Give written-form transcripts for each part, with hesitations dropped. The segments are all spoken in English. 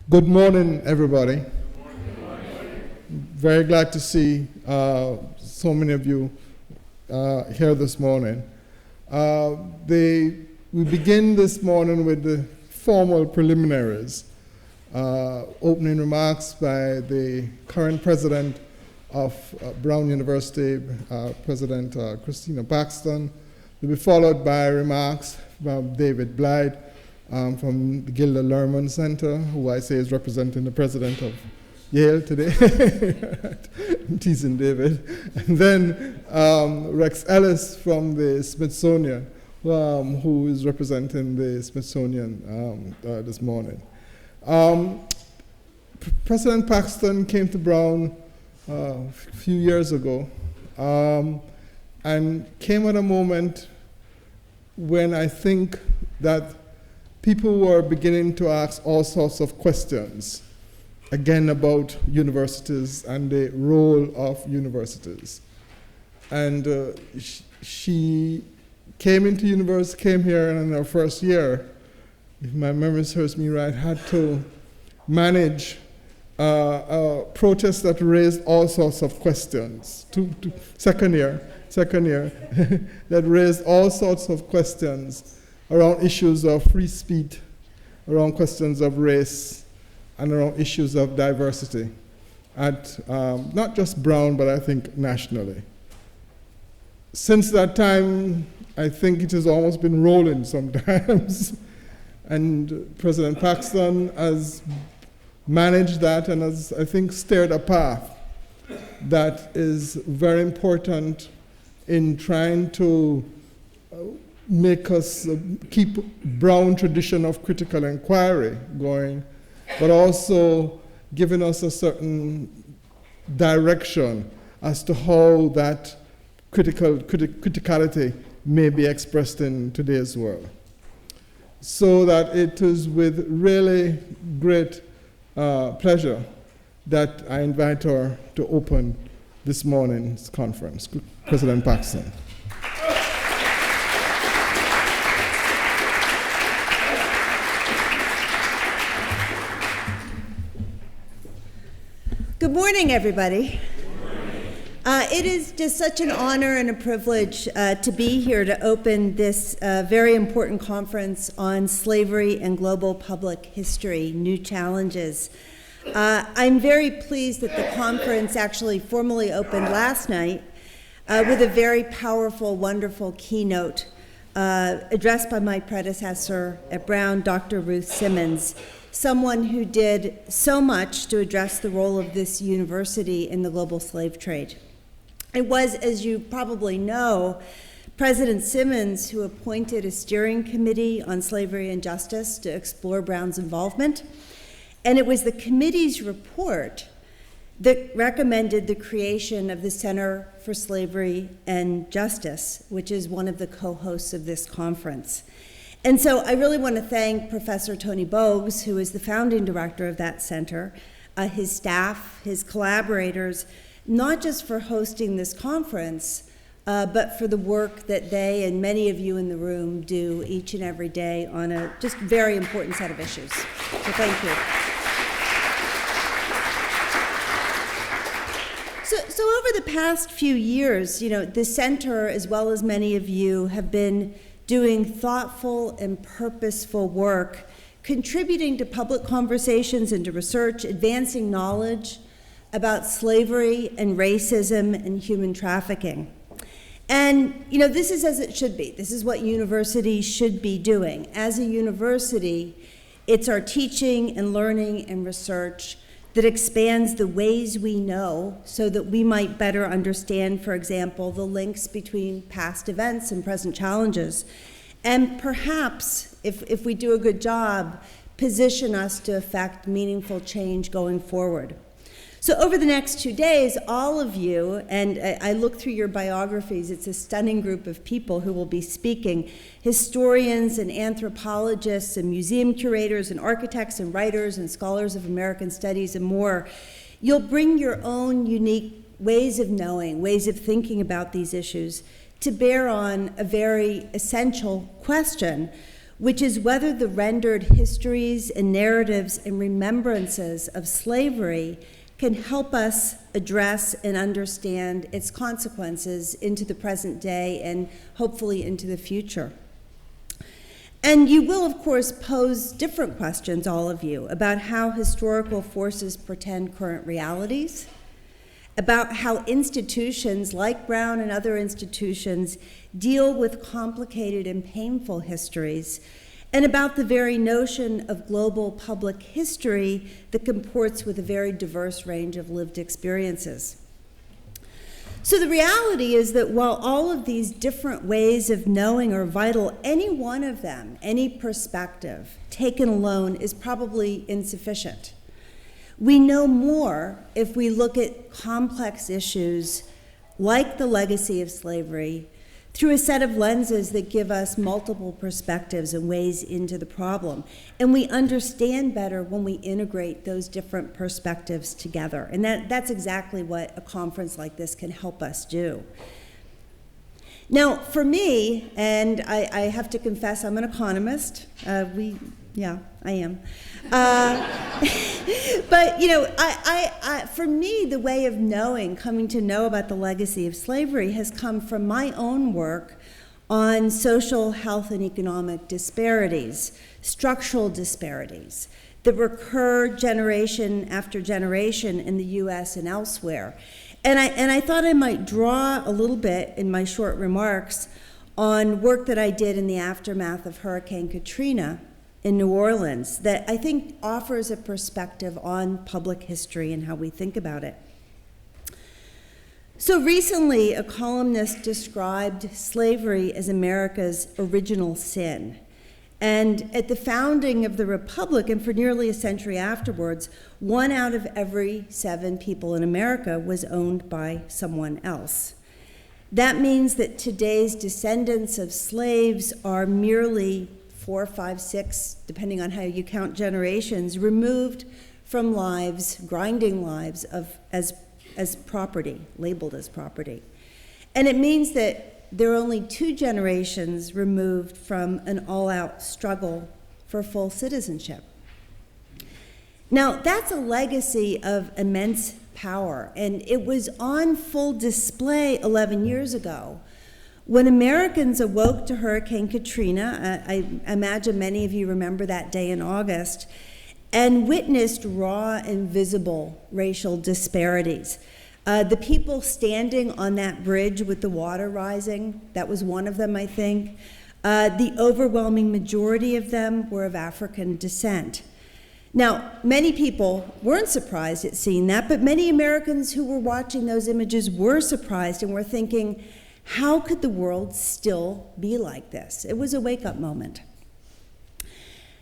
Good morning, everybody. Very glad to see so many of you here this morning. We begin this morning with the formal preliminaries. Opening remarks by the current president of Brown University, President Christina Paxton. Will be followed by remarks from David Blythe from the Gilder Lehrman Center, who I say is representing the president of Yale today. I'm teasing David. And then Rex Ellis from the Smithsonian, who is representing the Smithsonian this morning. President Paxton came to Brown a few years ago and came at a moment when I think that people were beginning to ask all sorts of questions, again about universities and the role of universities. And she came here in her first year, if my memory serves me right, had to manage a protest that raised all sorts of questions. Second year, that raised all sorts of questions around issues of free speech, around questions of race, and around issues of diversity at not just Brown, but I think nationally. Since that time, I think it has almost been rolling sometimes. And President Paxton has managed that and has, I think, steered a path that is very important in trying to make us keep Brown tradition of critical inquiry going, but also giving us a certain direction as to how that criticality may be expressed in today's world. So that it is with really great pleasure that I invite her to open this morning's conference. President Paxton. Good morning, everybody. It is just such an honor and a privilege to be here to open this very important conference on slavery and global public history, new challenges. I'm very pleased that the conference actually formally opened last night with a very powerful, wonderful keynote addressed by my predecessor at Brown, Dr. Ruth Simmons, someone who did so much to address the role of this university in the global slave trade. It was, as you probably know, President Simmons who appointed a steering committee on slavery and justice to explore Brown's involvement. And it was the committee's report that recommended the creation of the Center for Slavery and Justice, which is one of the co-hosts of this conference. And so I really want to thank Professor Tony Bogues, who is the founding director of that center, his staff, his collaborators, not just for hosting this conference, but for the work that they and many of you in the room do each and every day on a just very important set of issues. So thank you. So over the past few years, the center, as well as many of you, have been doing thoughtful and purposeful work, contributing to public conversations and to research, advancing knowledge about slavery and racism and human trafficking. And, this is as it should be. This is what universities should be doing. As a university, it's our teaching and learning and research that expands the ways we know so that we might better understand, for example, the links between past events and present challenges. And perhaps, if we do a good job, position us to effect meaningful change going forward. So over the next 2 days, all of you, and I look through your biographies, it's a stunning group of people who will be speaking, historians and anthropologists and museum curators and architects and writers and scholars of American studies and more. You'll bring your own unique ways of knowing, ways of thinking about these issues to bear on a very essential question, which is whether the rendered histories and narratives and remembrances of slavery can help us address and understand its consequences into the present day and hopefully into the future. And you will, of course, pose different questions, all of you, about how historical forces portend current realities, about how institutions like Brown and other institutions deal with complicated and painful histories, and about the very notion of global public history that comports with a very diverse range of lived experiences. So the reality is that while all of these different ways of knowing are vital, any one of them, any perspective, taken alone, is probably insufficient. We know more if we look at complex issues like the legacy of slavery through a set of lenses that give us multiple perspectives and ways into the problem. And we understand better when we integrate those different perspectives together. And that's exactly what a conference like this can help us do. Now, for me, and I have to confess, I'm an economist. Yeah, I am. But, you know, for me, the way of knowing, coming to know about the legacy of slavery has come from my own work on social, health, and economic disparities, structural disparities that recur generation after generation in the US and elsewhere. And I thought I might draw a little bit in my short remarks on work that I did in the aftermath of Hurricane Katrina in New Orleans that I think offers a perspective on public history and how we think about it. So recently, a columnist described slavery as America's original sin. And at the founding of the Republic, and for nearly a century afterwards, 1 out of every 7 people in America was owned by someone else. That means that today's descendants of slaves are merely 4, 5, 6, depending on how you count generations, removed from lives, grinding lives as property, labeled as property. And it means that there are only 2 generations removed from an all-out struggle for full citizenship. Now, that's a legacy of immense power, and it was on full display 11 years ago when Americans awoke to Hurricane Katrina. I imagine many of you remember that day in August, and witnessed raw and visible racial disparities. The people standing on that bridge with the water rising, that was one of them, I think. The overwhelming majority of them were of African descent. Now, many people weren't surprised at seeing that, but many Americans who were watching those images were surprised and were thinking, how could the world still be like this? It was a wake-up moment.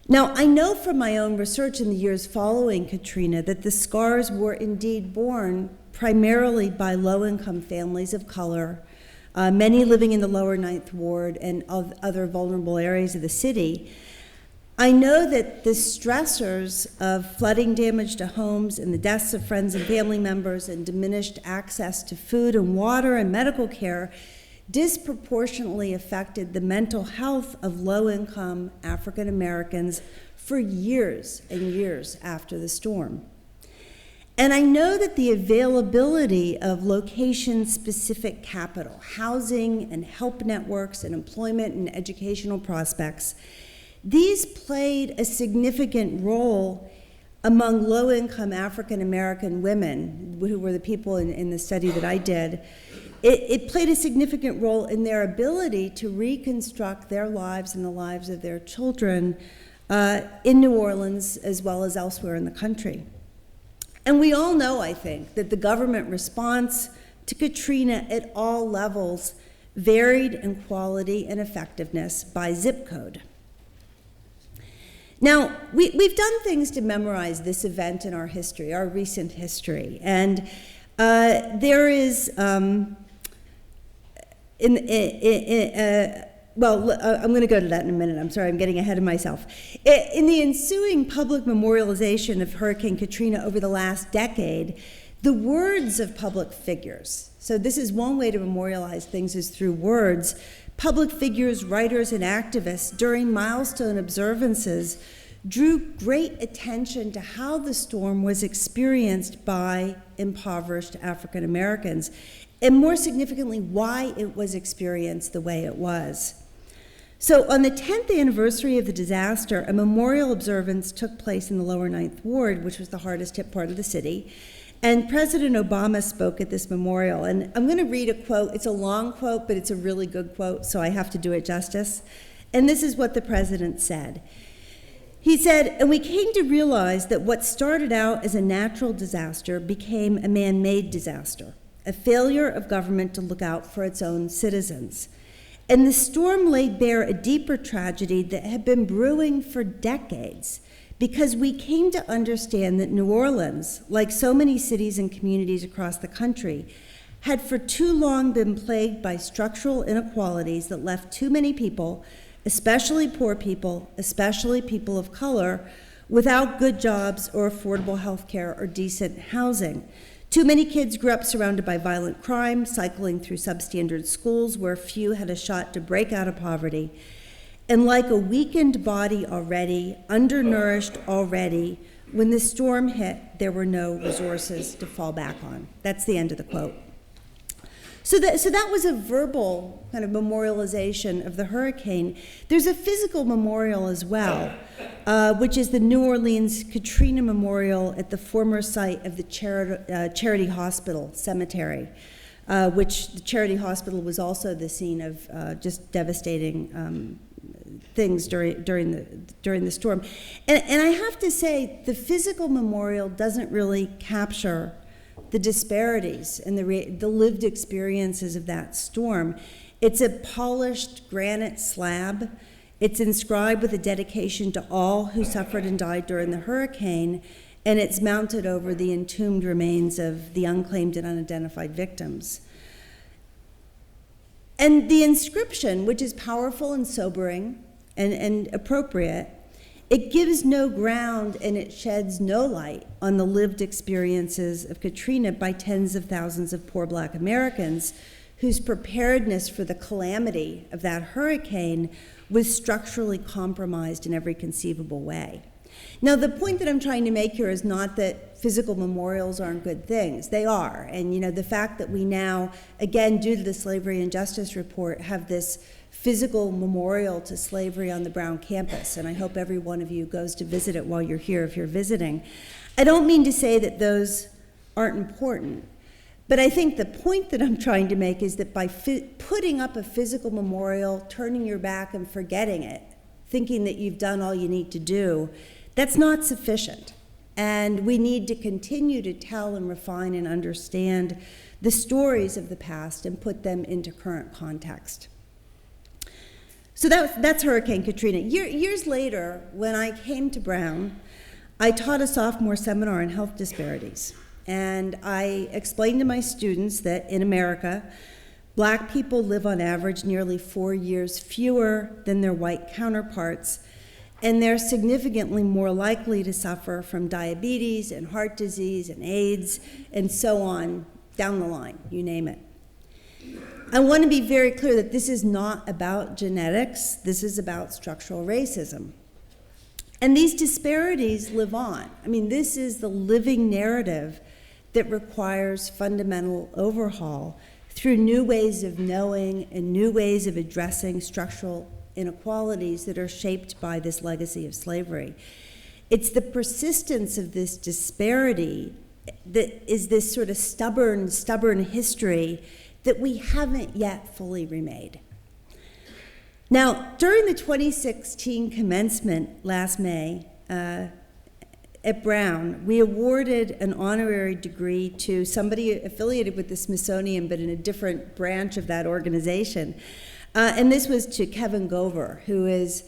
Now, I know from my own research in the years following Katrina that the scars were indeed borne primarily by low-income families of color, many living in the lower Ninth Ward and other vulnerable areas of the city. I know that the stressors of flooding damage to homes and the deaths of friends and family members and diminished access to food and water and medical care disproportionately affected the mental health of low-income African Americans for years and years after the storm. And I know that the availability of location-specific capital, housing and help networks and employment and educational prospects, these played a significant role among low-income African American women, who were the people in the study that I did. It played a significant role in their ability to reconstruct their lives and the lives of their children in New Orleans as well as elsewhere in the country. And we all know, I think, that the government response to Katrina at all levels varied in quality and effectiveness by zip code. Now, we've done things to memorize this event in our history, our recent history, and there is, I'm going to go to that in a minute. I'm sorry, I'm getting ahead of myself. In the ensuing public memorialization of Hurricane Katrina over the last decade, the words of public figures, so this is one way to memorialize things is through words, Public figures, writers, and activists during milestone observances drew great attention to how the storm was experienced by impoverished African Americans, and more significantly, why it was experienced the way it was. So on the 10th anniversary of the disaster, a memorial observance took place in the lower Ninth Ward, which was the hardest hit part of the city, and President Obama spoke at this memorial. And I'm going to read a quote. It's a long quote, but it's a really good quote, so I have to do it justice. And this is what the president said. He said, "And we came to realize that what started out as a natural disaster became a man-made disaster, a failure of government to look out for its own citizens. And the storm laid bare a deeper tragedy that had been brewing for decades, because we came to understand that New Orleans, like so many cities and communities across the country, had for too long been plagued by structural inequalities that left too many people, especially poor people, especially people of color, without good jobs or affordable health care or decent housing. Too many kids grew up surrounded by violent crime, cycling through substandard schools where few had a shot to break out of poverty. And like a weakened body already, undernourished already, when the storm hit, there were no resources to fall back on." That's the end of the quote. So that was a verbal kind of memorialization of the hurricane. There's a physical memorial as well, which is the New Orleans Katrina Memorial at the former site of the Charity Hospital Cemetery, which the Charity Hospital was also the scene of just devastating things during the storm. And I have to say, the physical memorial doesn't really capture the disparities and the lived experiences of that storm. It's a polished granite slab. It's inscribed with a dedication to all who suffered and died during the hurricane, and it's mounted over the entombed remains of the unclaimed and unidentified victims. And the inscription, which is powerful and sobering and appropriate, it gives no ground and it sheds no light on the lived experiences of Katrina by tens of thousands of poor Black Americans whose preparedness for the calamity of that hurricane was structurally compromised in every conceivable way. Now, the point that I'm trying to make here is not that physical memorials aren't good things. They are. And, the fact that we now, again, due to the Slavery and Justice Report, have this physical memorial to slavery on the Brown campus, and I hope every one of you goes to visit it while you're here if you're visiting. I don't mean to say that those aren't important, but I think the point that I'm trying to make is that by putting up a physical memorial, turning your back and forgetting it, thinking that you've done all you need to do, that's not sufficient. And we need to continue to tell and refine and understand the stories of the past and put them into current context. So that's Hurricane Katrina. Years later, when I came to Brown, I taught a sophomore seminar on health disparities. And I explained to my students that in America, Black people live on average nearly 4 years fewer than their white counterparts, and they're significantly more likely to suffer from diabetes and heart disease and AIDS and so on down the line, you name it. I want to be very clear that this is not about genetics, this is about structural racism. And these disparities live on. I mean, this is the living narrative that requires fundamental overhaul through new ways of knowing and new ways of addressing structural inequalities that are shaped by this legacy of slavery. It's the persistence of this disparity that is this sort of stubborn history that we haven't yet fully remade. Now, during the 2016 commencement last May at Brown, we awarded an honorary degree to somebody affiliated with the Smithsonian, but in a different branch of that organization. And this was to Kevin Gover, who is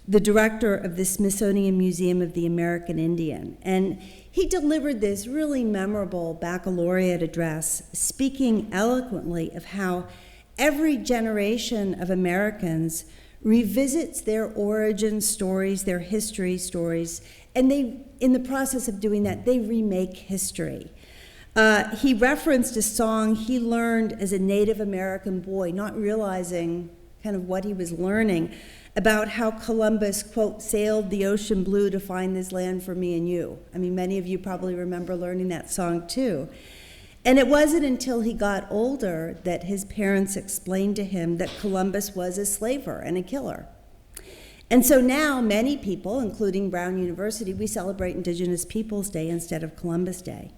the director of the Smithsonian Museum of the American Indian. And he delivered this really memorable baccalaureate address, speaking eloquently of how every generation of Americans revisits their origin stories, their history stories, and they, in the process of doing that, they remake history. He referenced a song he learned as a Native American boy, not realizing kind of what he was learning about how Columbus, quote, sailed the ocean blue to find this land for me and you. I mean, many of you probably remember learning that song too. And it wasn't until he got older that his parents explained to him that Columbus was a slaver and a killer. And so now many people, including Brown University, we celebrate Indigenous Peoples Day instead of Columbus Day.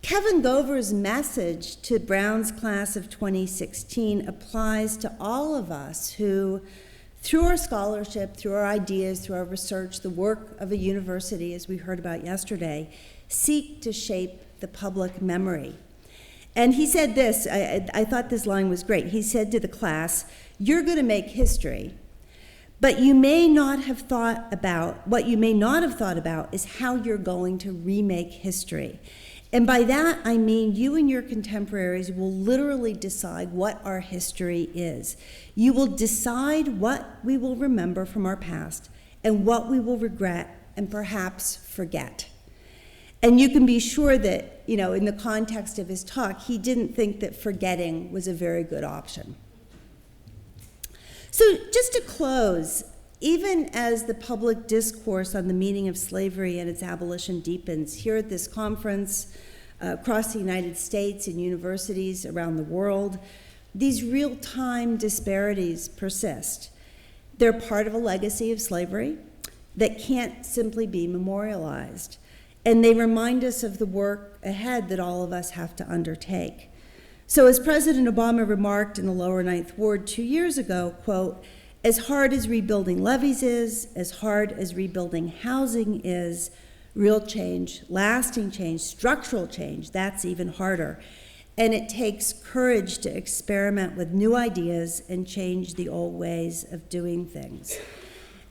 Kevin Gover's message to Brown's class of 2016 applies to all of us who, through our scholarship, through our ideas, through our research, the work of a university, as we heard about yesterday, seek to shape the public memory. And he said this, I thought this line was great. He said to the class, "You're going to make history, but what you may not have thought about is how you're going to remake history. And by that, I mean you and your contemporaries will literally decide what our history is. You will decide what we will remember from our past and what we will regret and perhaps forget." And you can be sure that, in the context of his talk, he didn't think that forgetting was a very good option. So just to close, even as the public discourse on the meaning of slavery and its abolition deepens, here at this conference, across the United States and universities around the world, these real-time disparities persist. They're part of a legacy of slavery that can't simply be memorialized. And they remind us of the work ahead that all of us have to undertake. So as President Obama remarked in the lower Ninth Ward 2 years ago, quote, "As hard as rebuilding levees is, as hard as rebuilding housing is, real change, lasting change, structural change, that's even harder. And it takes courage to experiment with new ideas and change the old ways of doing things."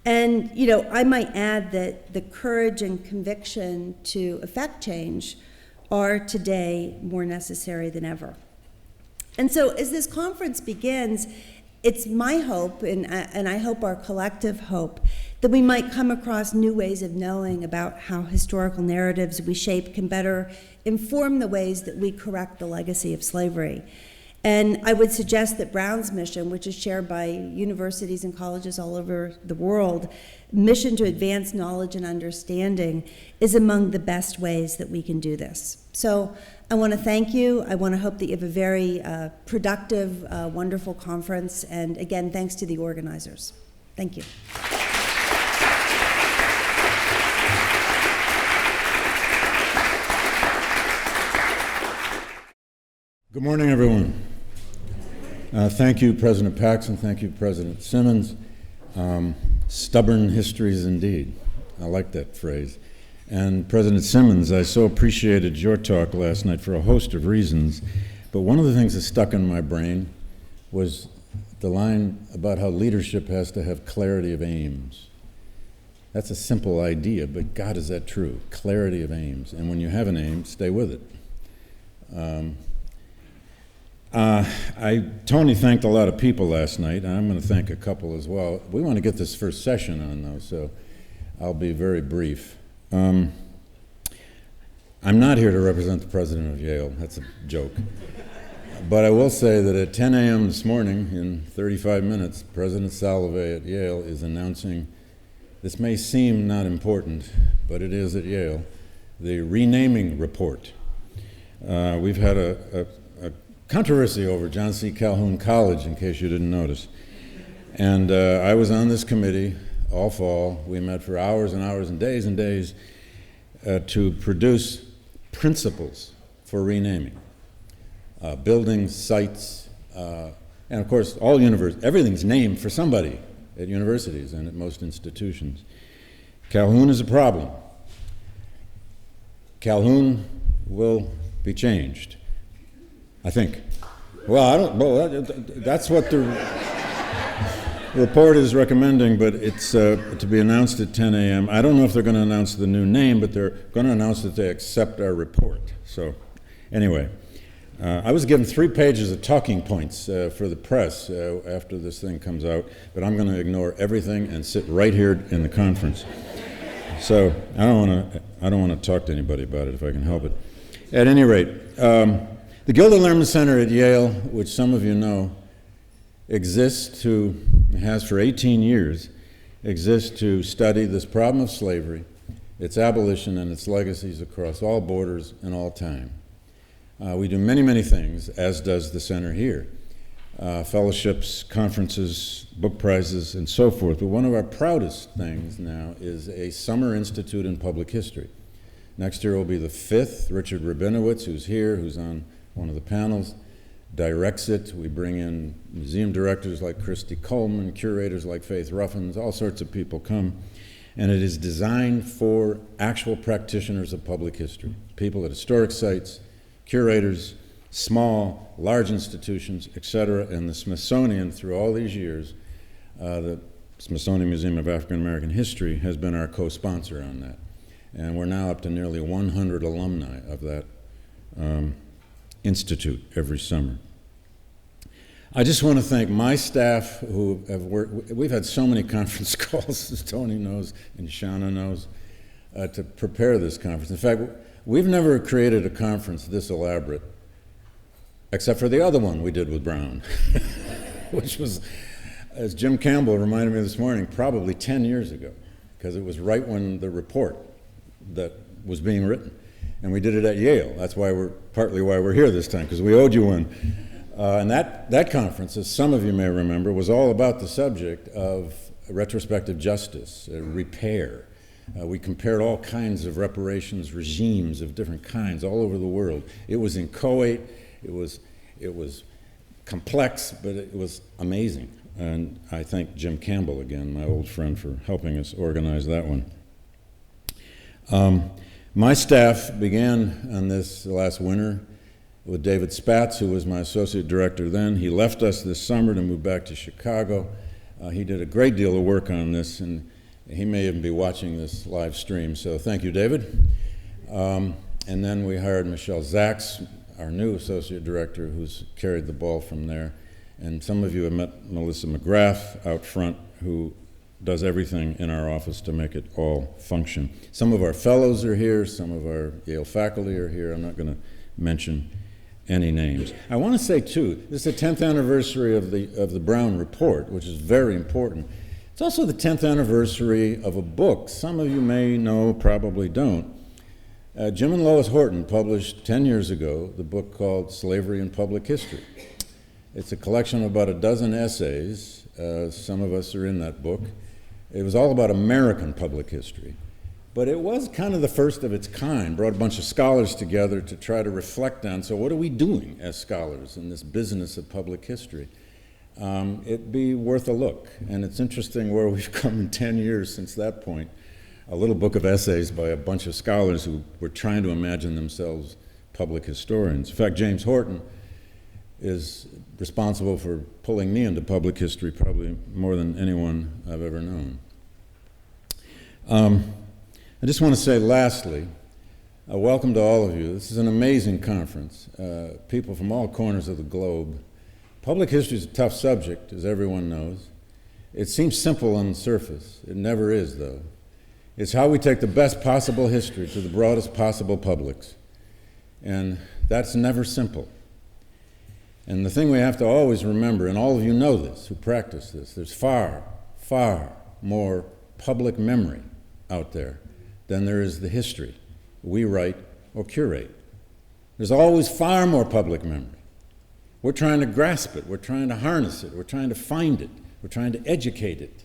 And, I might add that the courage and conviction to effect change are today more necessary than ever. And so as this conference begins, it's my hope, and I hope our collective hope, that we might come across new ways of knowing about how historical narratives we shape can better inform the ways that we correct the legacy of slavery. And I would suggest that Brown's mission, which is shared by universities and colleges all over the world, mission to advance knowledge and understanding, is among the best ways that we can do this. So I want to thank you. I want to hope that you have a very productive, wonderful conference. And again, thanks to the organizers. Thank you. Good morning, everyone. Thank you, President Paxson. Thank you, President Simmons. Stubborn histories indeed. I like that phrase. And President Simmons, I so appreciated your talk last night for a host of reasons, but one of the things that stuck in my brain was the line about how leadership has to have clarity of aims. That's a simple idea, but God, is that true? Clarity of aims. And when you have an aim, stay with it. Tony thanked a lot of people last night, and I'm going to thank a couple as well. We want to get this first session on, though, so I'll be very brief. I'm not here to represent the president of Yale. That's a joke. But I will say that at 10 a.m. this morning, in 35 minutes, President Salovey at Yale is announcing, this may seem not important, but it is at Yale, the renaming report. We've had a controversy over John C. Calhoun College, in case you didn't notice. And I was on this committee all fall. We met for hours and hours and days to produce principles for renaming. Buildings, sites, and of course, everything's named for somebody at universities and at most institutions. Calhoun is a problem. Calhoun will be changed, I think. That's what the report is recommending, but it's to be announced at 10 a.m. I don't know if they're going to announce the new name, but they're going to announce that they accept our report. So anyway, I was given 3 pages of talking points for the press after this thing comes out, but I'm going to ignore everything and sit right here in the conference. So I don't want to talk to anybody about it if I can help it. At any rate, the Gilder Lehrman Center at Yale, which some of you know, has for 18 years, exists to study this problem of slavery, its abolition, and its legacies across all borders and all time. We do many, many things, as does the center here. Fellowships, conferences, book prizes, and so forth. But one of our proudest things now is a Summer Institute in Public History. Next year will be the 5th. Richard Rabinowitz, who's here, who's on one of the panels, directs it. We bring in museum directors like Christy Coleman, curators like Faith Ruffins, all sorts of people come. And it is designed for actual practitioners of public history, people at historic sites, curators, small, large institutions, etc. And the Smithsonian, through all these years, the Smithsonian Museum of African American History has been our co-sponsor on that. And we're now up to nearly 100 alumni of that institute every summer. I just want to thank my staff who have worked. We've had so many conference calls, as Tony knows and Shauna knows, to prepare this conference. In fact, we've never created a conference this elaborate, except for the other one we did with Brown, which was, as Jim Campbell reminded me this morning, probably 10 years ago, because it was right when the report that was being written. And we did it at Yale. That's partly why we're here this time, because we owed you one. And that conference, as some of you may remember, was all about the subject of retrospective justice, repair. We compared all kinds of reparations regimes of different kinds all over the world. It was inchoate, it was complex, but it was amazing. And I thank Jim Campbell again, my old friend, for helping us organize that one. My staff began on this last winter with David Spatz, who was my associate director then. He left us this summer to move back to Chicago. He did a great deal of work on this, and he may even be watching this live stream, so thank you, David. And then we hired Michelle Zaks, our new associate director, who's carried the ball from there. And some of you have met Melissa McGrath out front, who does everything in our office to make it all function. Some of our fellows are here, some of our Yale faculty are here. I'm not going to mention any names. I want to say, too, this is the 10th anniversary of the Brown Report, which is very important. It's also the 10th anniversary of a book some of you may know, probably don't. Jim and Lois Horton published 10 years ago the book called Slavery in Public History. It's a collection of about a dozen essays. Some of us are in that book. It was all about American public history. But it was kind of the first of its kind, brought a bunch of scholars together to try to reflect on, so what are we doing as scholars in this business of public history? It'd be worth a look, and it's interesting where we've come in 10 years since that point. A little book of essays by a bunch of scholars who were trying to imagine themselves public historians. In fact, James Horton is responsible for pulling me into public history probably more than anyone I've ever known. I just want to say lastly, welcome to all of you. This is an amazing conference. People from all corners of the globe. Public history is a tough subject, as everyone knows. It seems simple on the surface. It never is, though. It's how we take the best possible history to the broadest possible publics. And that's never simple. And the thing we have to always remember, and all of you know this who practice this, there's far, far more public memory out there than there is the history we write or curate. There's always far more public memory. We're trying to grasp it, we're trying to harness it, we're trying to find it, we're trying to educate it.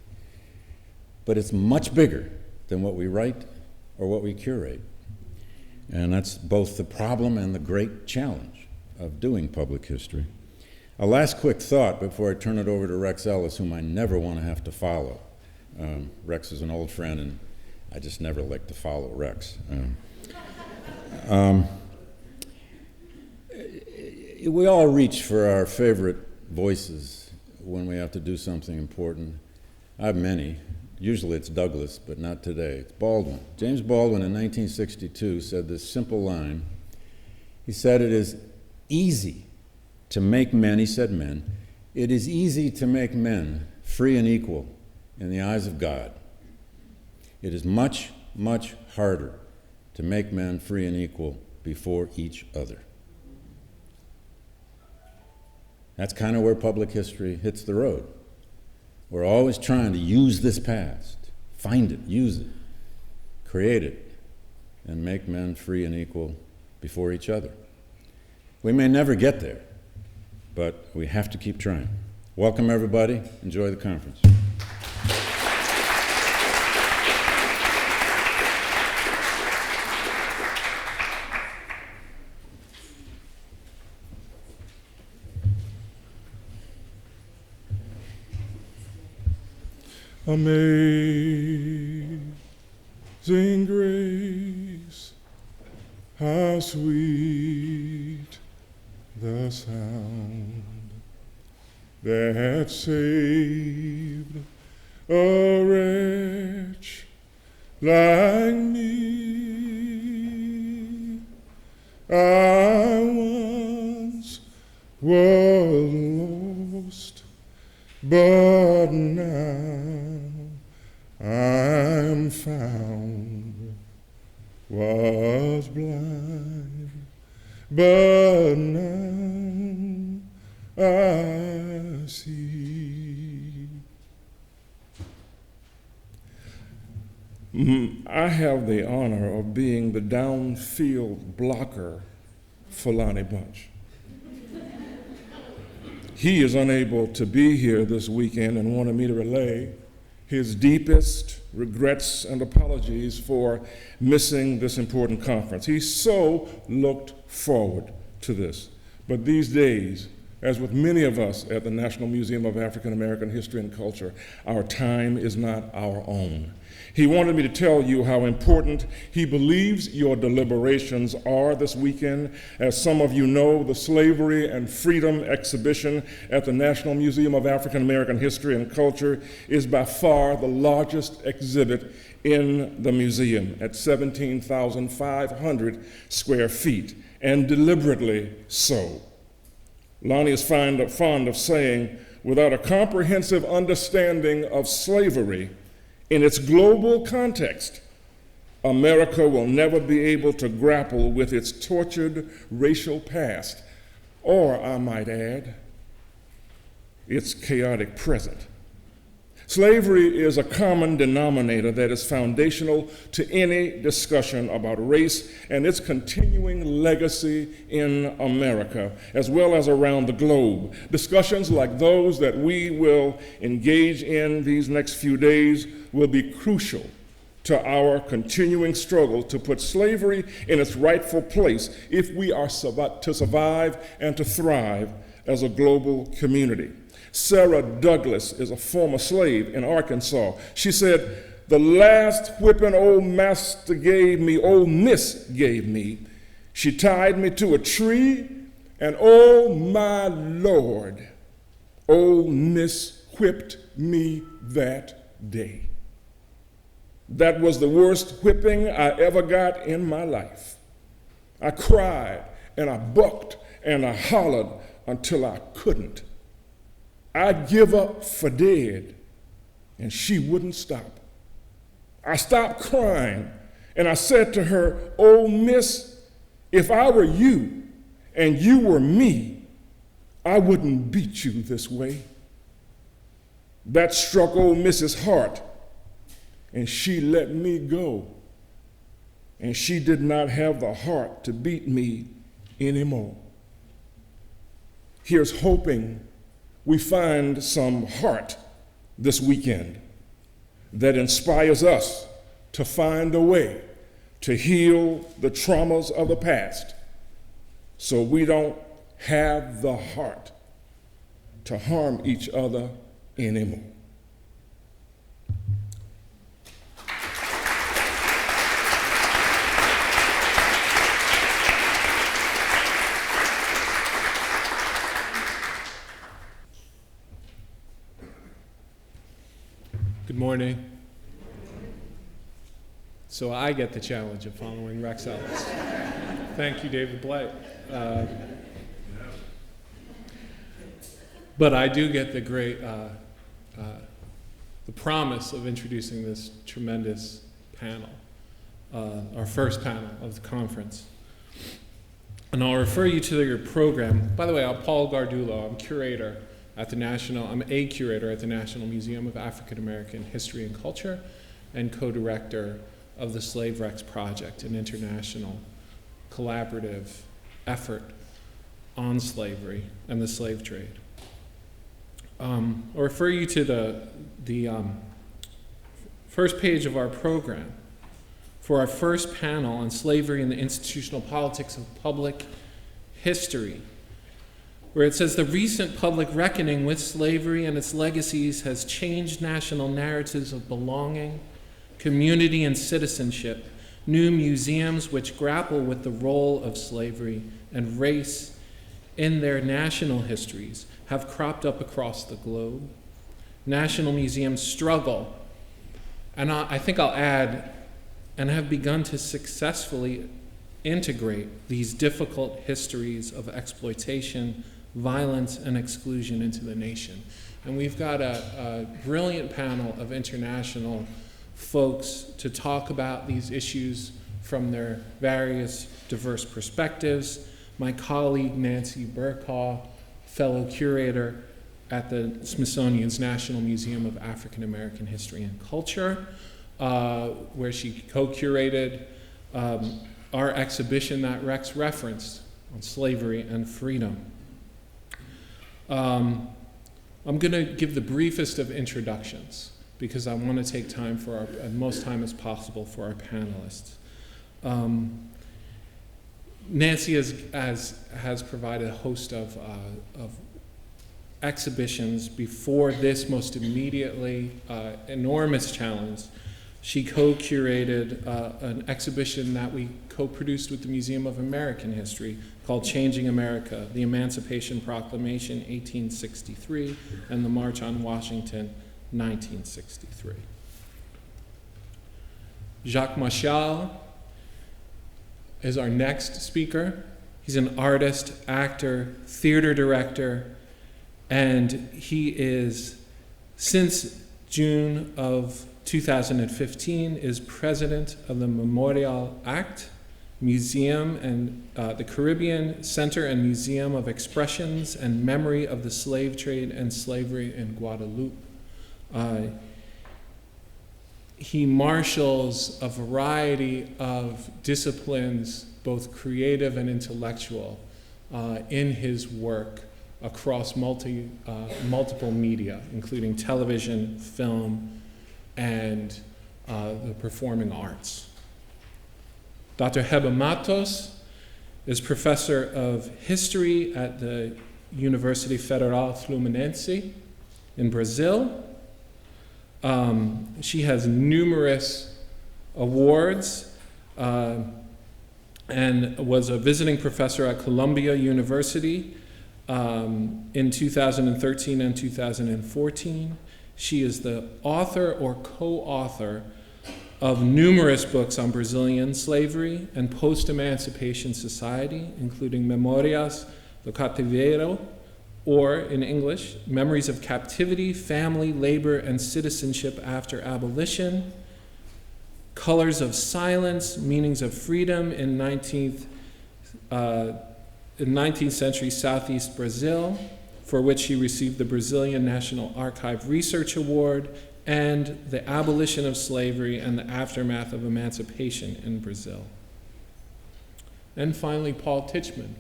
But it's much bigger than what we write or what we curate. And that's both the problem and the great challenge of doing public history. A last quick thought before I turn it over to Rex Ellis, whom I never want to have to follow. Rex is an old friend, and I just never like to follow Rex. We all reach for our favorite voices when we have to do something important. I have many. Usually it's Douglass, but not today. It's Baldwin. James Baldwin in 1962 said this simple line. He said, "It is easy to make men," he said men, "it is easy to make men free and equal in the eyes of God. It is much, much harder to make men free and equal before each other." That's kind of where public history hits the road. We're always trying to use this past, find it, use it, create it, and make men free and equal before each other. We may never get there, but we have to keep trying. Welcome, everybody. Enjoy the conference. Amazing grace, how sweet the sound that saved a wretch like me. I once was lost, but now I'm found. Was blind, but now I see. I have the honor of being the downfield blocker for Lonnie Bunch. He is unable to be here this weekend and wanted me to relay his deepest regrets and apologies for missing this important conference. He so looked forward to this. But these days, as with many of us at the National Museum of African American History and Culture, our time is not our own. He wanted me to tell you how important he believes your deliberations are this weekend. As some of you know, the Slavery and Freedom exhibition at the National Museum of African American History and Culture is by far the largest exhibit in the museum at 17,500 square feet, and deliberately so. Lonnie is fond of saying, without a comprehensive understanding of slavery in its global context, America will never be able to grapple with its tortured racial past, or, I might add, its chaotic present. Slavery is a common denominator that is foundational to any discussion about race and its continuing legacy in America, as well as around the globe. Discussions like those that we will engage in these next few days will be crucial to our continuing struggle to put slavery in its rightful place if we are to survive and to thrive as a global community. Sarah Douglas is a former slave in Arkansas. She said, "The last whipping old master gave me, old miss gave me, she tied me to a tree, and oh my Lord, old miss whipped me that day." That was the worst whipping I ever got in my life. I cried and I bucked and I hollered until I couldn't. I'd give up for dead, and she wouldn't stop. I stopped crying, and I said to her, "Oh, miss, if I were you and you were me, I wouldn't beat you this way." That struck old Miss's heart, and she let me go, and she did not have the heart to beat me anymore. Here's hoping we find some heart this weekend that inspires us to find a way to heal the traumas of the past so we don't have the heart to harm each other anymore. Good morning. So I get the challenge of following Rex Ellis. Thank you, David Blight. But I do get the great, the promise of introducing this tremendous panel, our first panel of the conference. And I'll refer you to your program. By the way, I'm Paul Gardulo. I'm a curator at the National Museum of African American History and Culture, and co-director of the Slave Rex Project, an international collaborative effort on slavery and the slave trade. I'll refer you to the first page of our program for our first panel on slavery and the institutional politics of public history, where it says the recent public reckoning with slavery and its legacies has changed national narratives of belonging, community, and citizenship. New museums which grapple with the role of slavery and race in their national histories have cropped up across the globe. National museums struggle, and I think I'll add, and have begun to successfully integrate these difficult histories of exploitation, violence, and exclusion into the nation. And we've got a brilliant panel of international folks to talk about these issues from their various diverse perspectives. My colleague Nancy Burkaw, fellow curator at the Smithsonian's National Museum of African American History and Culture, where she co-curated our exhibition that Rex referenced on slavery and freedom. I'm going to give the briefest of introductions because I want to take time for as most time as possible for our panelists. Nancy has provided a host of exhibitions before this most immediately enormous challenge. She co-curated an exhibition that we co-produced with the Museum of American History called Changing America, the Emancipation Proclamation, 1863, and the March on Washington, 1963. Jacques Machal is our next speaker. He's an artist, actor, theater director, and he is, since June of 2015, is president of the Memorial Act Museum and the Caribbean Center and Museum of Expressions and Memory of the Slave Trade and Slavery in Guadeloupe. He marshals a variety of disciplines, both creative and intellectual, in his work across multiple media, including television, film, and the performing arts. Dr. Heba Matos is professor of history at the University Federal Fluminense in Brazil. She has numerous awards and was a visiting professor at Columbia University in 2013 and 2014. She is the author or co-author of numerous books on Brazilian slavery and post-emancipation society, including Memorias do Cativeiro, or in English, Memories of Captivity, Family, Labor, and Citizenship After Abolition, Colors of Silence, Meanings of Freedom in 19th century Southeast Brazil, for which he received the Brazilian National Archive Research Award, and The Abolition of Slavery and the Aftermath of Emancipation in Brazil. And finally, Paul Titchman.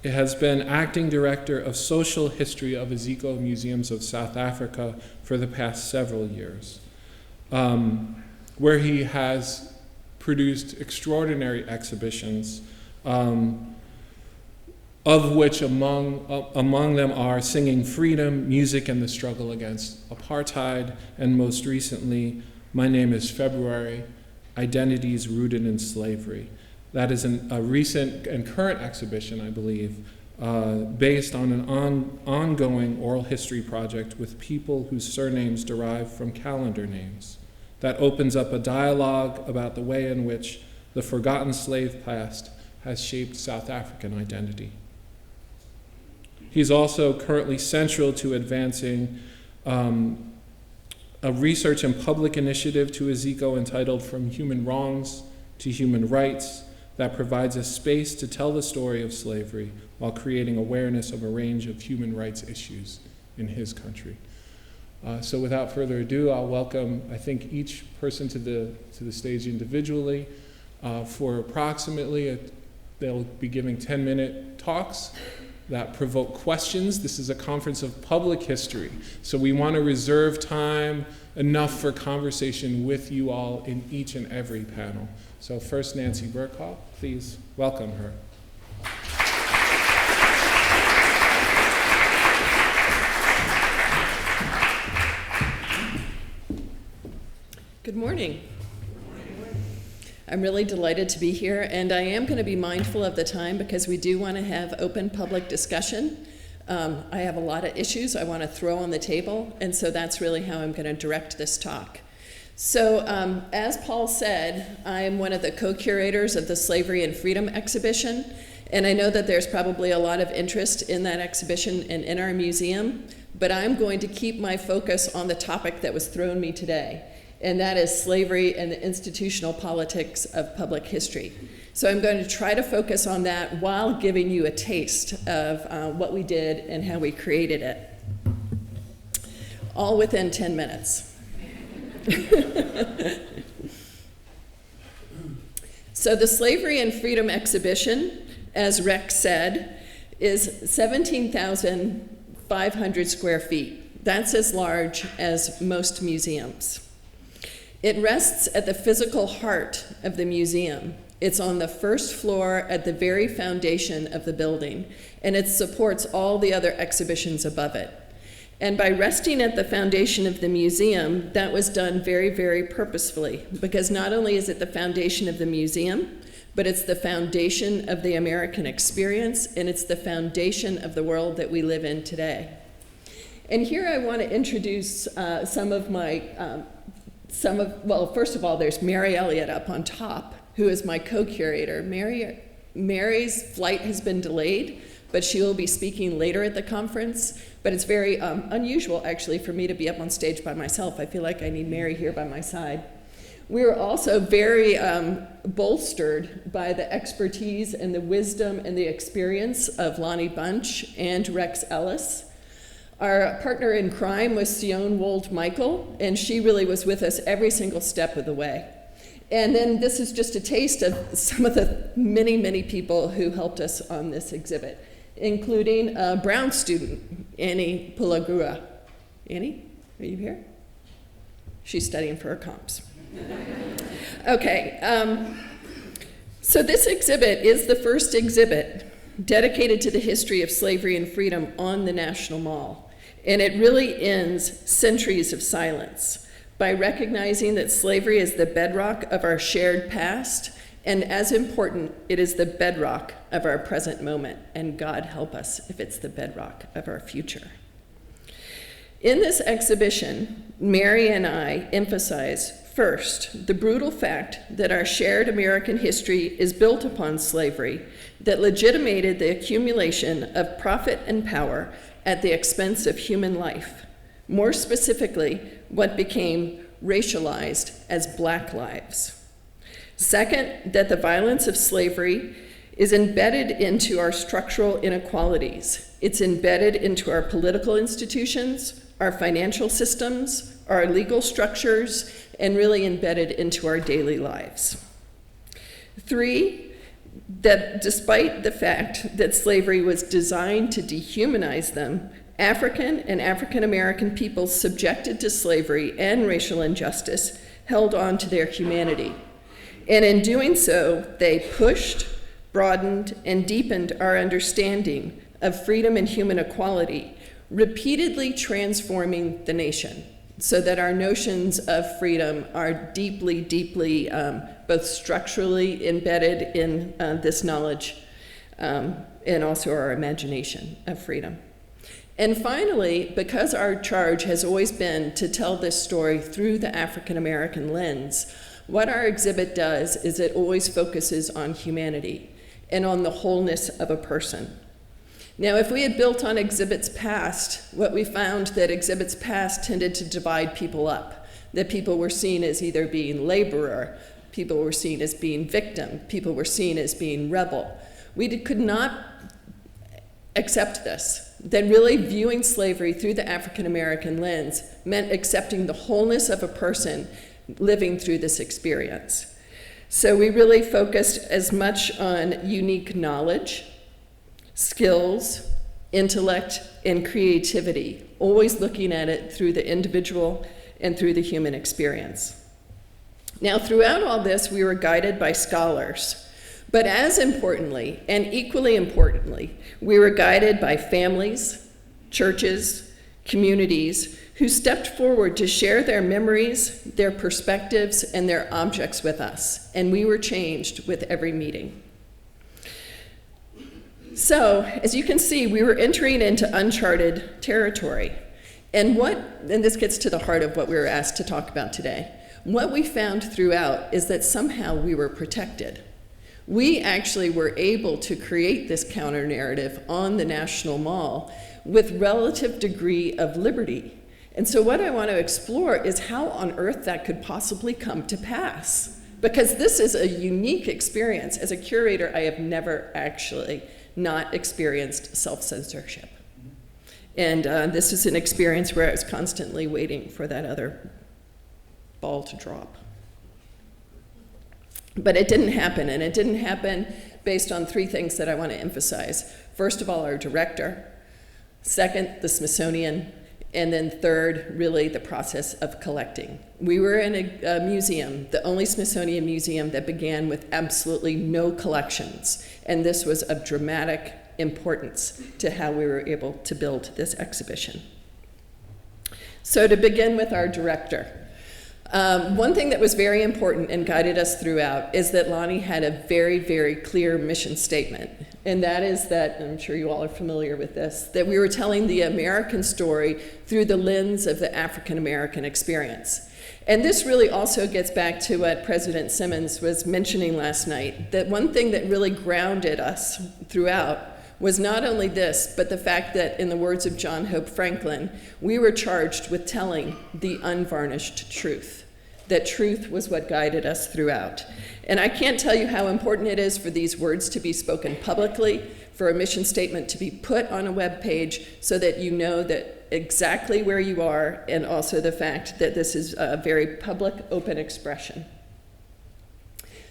He has been acting director of social history of Aziko Museums of South Africa for the past several years, where he has produced extraordinary exhibitions, of which among them are Singing Freedom, Music and the Struggle Against Apartheid, and most recently, My Name is February, Identities Rooted in Slavery. That is a recent and current exhibition, I believe, based on an ongoing oral history project with people whose surnames derive from calendar names. That opens up a dialogue about the way in which the forgotten slave past has shaped South African identity. He's also currently central to advancing a research and public initiative to Aziko entitled From Human Wrongs to Human Rights, that provides a space to tell the story of slavery while creating awareness of a range of human rights issues in his country. So without further ado, I'll welcome, I think, each person to the stage individually. For approximately, they'll be giving 10-minute talks that provoke questions. This is a conference of public history, so we want to reserve time enough for conversation with you all in each and every panel. So first, Nancy Burkhoff, please welcome her. Good morning. I'm really delighted to be here, and I am going to be mindful of the time because we do want to have open public discussion. I have a lot of issues I want to throw on the table, and so that's really how I'm going to direct this talk. So, as Paul said, I am one of the co-curators of the Slavery and Freedom exhibition, and I know that there's probably a lot of interest in that exhibition and in our museum, but I'm going to keep my focus on the topic that was thrown me today, and that is slavery and the institutional politics of public history. So I'm going to try to focus on that while giving you a taste of what we did and how we created it, all within 10 minutes. So the Slavery and Freedom exhibition, as Rex said, is 17,500 square feet. That's as large as most museums. It rests at the physical heart of the museum. It's on the first floor at the very foundation of the building, and it supports all the other exhibitions above it. And by resting at the foundation of the museum, that was done very, very purposefully, because not only is it the foundation of the museum, but it's the foundation of the American experience, and it's the foundation of the world that we live in today. And here I want to introduce well, first of all, there's Mary Elliott up on top, who is my co-curator. Mary's flight has been delayed, but she will be speaking later at the conference. But it's very unusual, actually, for me to be up on stage by myself. I feel like I need Mary here by my side. We were also very bolstered by the expertise and the wisdom and the experience of Lonnie Bunch and Rex Ellis. Our partner in crime was Sion Wold-Michael, and she really was with us every single step of the way. And then this is just a taste of some of the many, many people who helped us on this exhibit, including a Brown student, Annie Pulagua. Annie, are you here? She's studying for her comps. Okay, so this exhibit is the first exhibit dedicated to the history of slavery and freedom on the National Mall. And it really ends centuries of silence by recognizing that slavery is the bedrock of our shared past, and as important, it is the bedrock of our present moment, and God help us if it's the bedrock of our future. In this exhibition, Mary and I emphasize, first, the brutal fact that our shared American history is built upon slavery that legitimated the accumulation of profit and power at the expense of human life, more specifically, what became racialized as Black lives. Second, that the violence of slavery is embedded into our structural inequalities. It's embedded into our political institutions, our financial systems, our legal structures, and really embedded into our daily lives. Three, that despite the fact that slavery was designed to dehumanize them, African and African American peoples subjected to slavery and racial injustice held on to their humanity. And in doing so, they pushed, broadened, and deepened our understanding of freedom and human equality, repeatedly transforming the nation so that our notions of freedom are deeply, deeply both structurally embedded in this knowledge and also our imagination of freedom. And finally, because our charge has always been to tell this story through the African American lens, what our exhibit does is it always focuses on humanity and on the wholeness of a person. Now, if we had built on exhibits past, what we found that exhibits past tended to divide people up, that people were seen as either being laborer, People were seen as being victim. People were seen as being rebel. We could not accept this. That really viewing slavery through the African American lens meant accepting the wholeness of a person living through this experience. So we really focused as much on unique knowledge, skills, intellect, and creativity, always looking at it through the individual and through the human experience. Now, throughout all this, we were guided by scholars. But as importantly, and equally importantly, we were guided by families, churches, communities who stepped forward to share their memories, their perspectives, and their objects with us. And we were changed with every meeting. So, as you can see, we were entering into uncharted territory. And this gets to the heart of what we were asked to talk about today. What we found throughout is that somehow we were protected. We actually were able to create this counter-narrative on the National Mall with relative degree of liberty. And so what I want to explore is how on earth that could possibly come to pass. Because this is a unique experience. As a curator, I have never actually not experienced self-censorship. And this is an experience where I was constantly waiting for that other ball to drop. But it didn't happen, and it didn't happen based on three things that I want to emphasize. First of all, our director. Second, the Smithsonian. And then third, really the process of collecting. We were in a museum, the only Smithsonian museum that began with absolutely no collections. And this was of dramatic importance to how we were able to build this exhibition. So to begin with our director. One thing that was very important and guided us throughout is that Lonnie had a very, very clear mission statement. And that is that, I'm sure you all are familiar with this, that we were telling the American story through the lens of the African American experience. And this really also gets back to what President Simmons was mentioning last night, that one thing that really grounded us throughout was not only this, but the fact that, in the words of John Hope Franklin, we were charged with telling the unvarnished truth. That truth was what guided us throughout. And I can't tell you how important it is for these words to be spoken publicly, for a mission statement to be put on a web page so that you know that exactly where you are, and also the fact that this is a very public, open expression.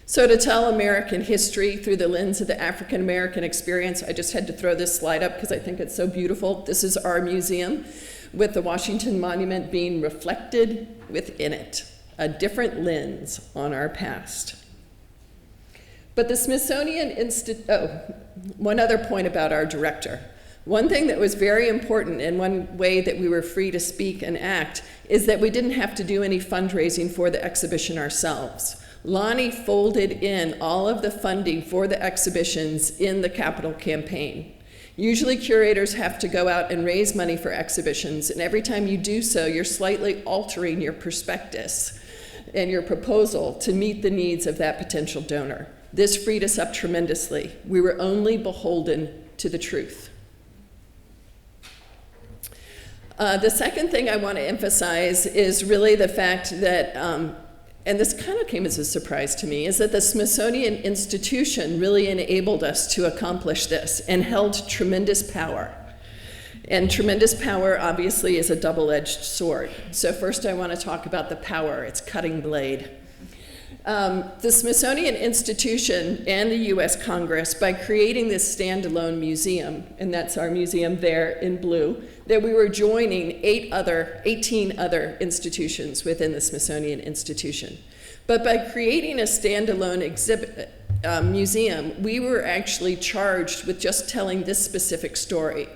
So to tell American history through the lens of the African American experience, I just had to throw this slide up because I think it's so beautiful. This is our museum with the Washington Monument being reflected within it, a different lens on our past. But the Smithsonian one other point about our director. One thing that was very important, and one way that we were free to speak and act, is that we didn't have to do any fundraising for the exhibition ourselves. Lonnie folded in all of the funding for the exhibitions in the capital campaign. Usually curators have to go out and raise money for exhibitions, and every time you do so, you're slightly altering your prospectus and your proposal to meet the needs of that potential donor. This freed us up tremendously. We were only beholden to the truth. The second thing I want to emphasize is really the fact that and this kind of came as a surprise to me, is that the Smithsonian Institution really enabled us to accomplish this and held tremendous power. And tremendous power, obviously, is a double-edged sword. So first I want to talk about the power, its cutting blade. The Smithsonian Institution and the U.S. Congress, by creating this standalone museum, and that's our museum there in blue, that we were joining 18 other institutions within the Smithsonian Institution. But by creating a standalone museum, we were actually charged with just telling this specific story.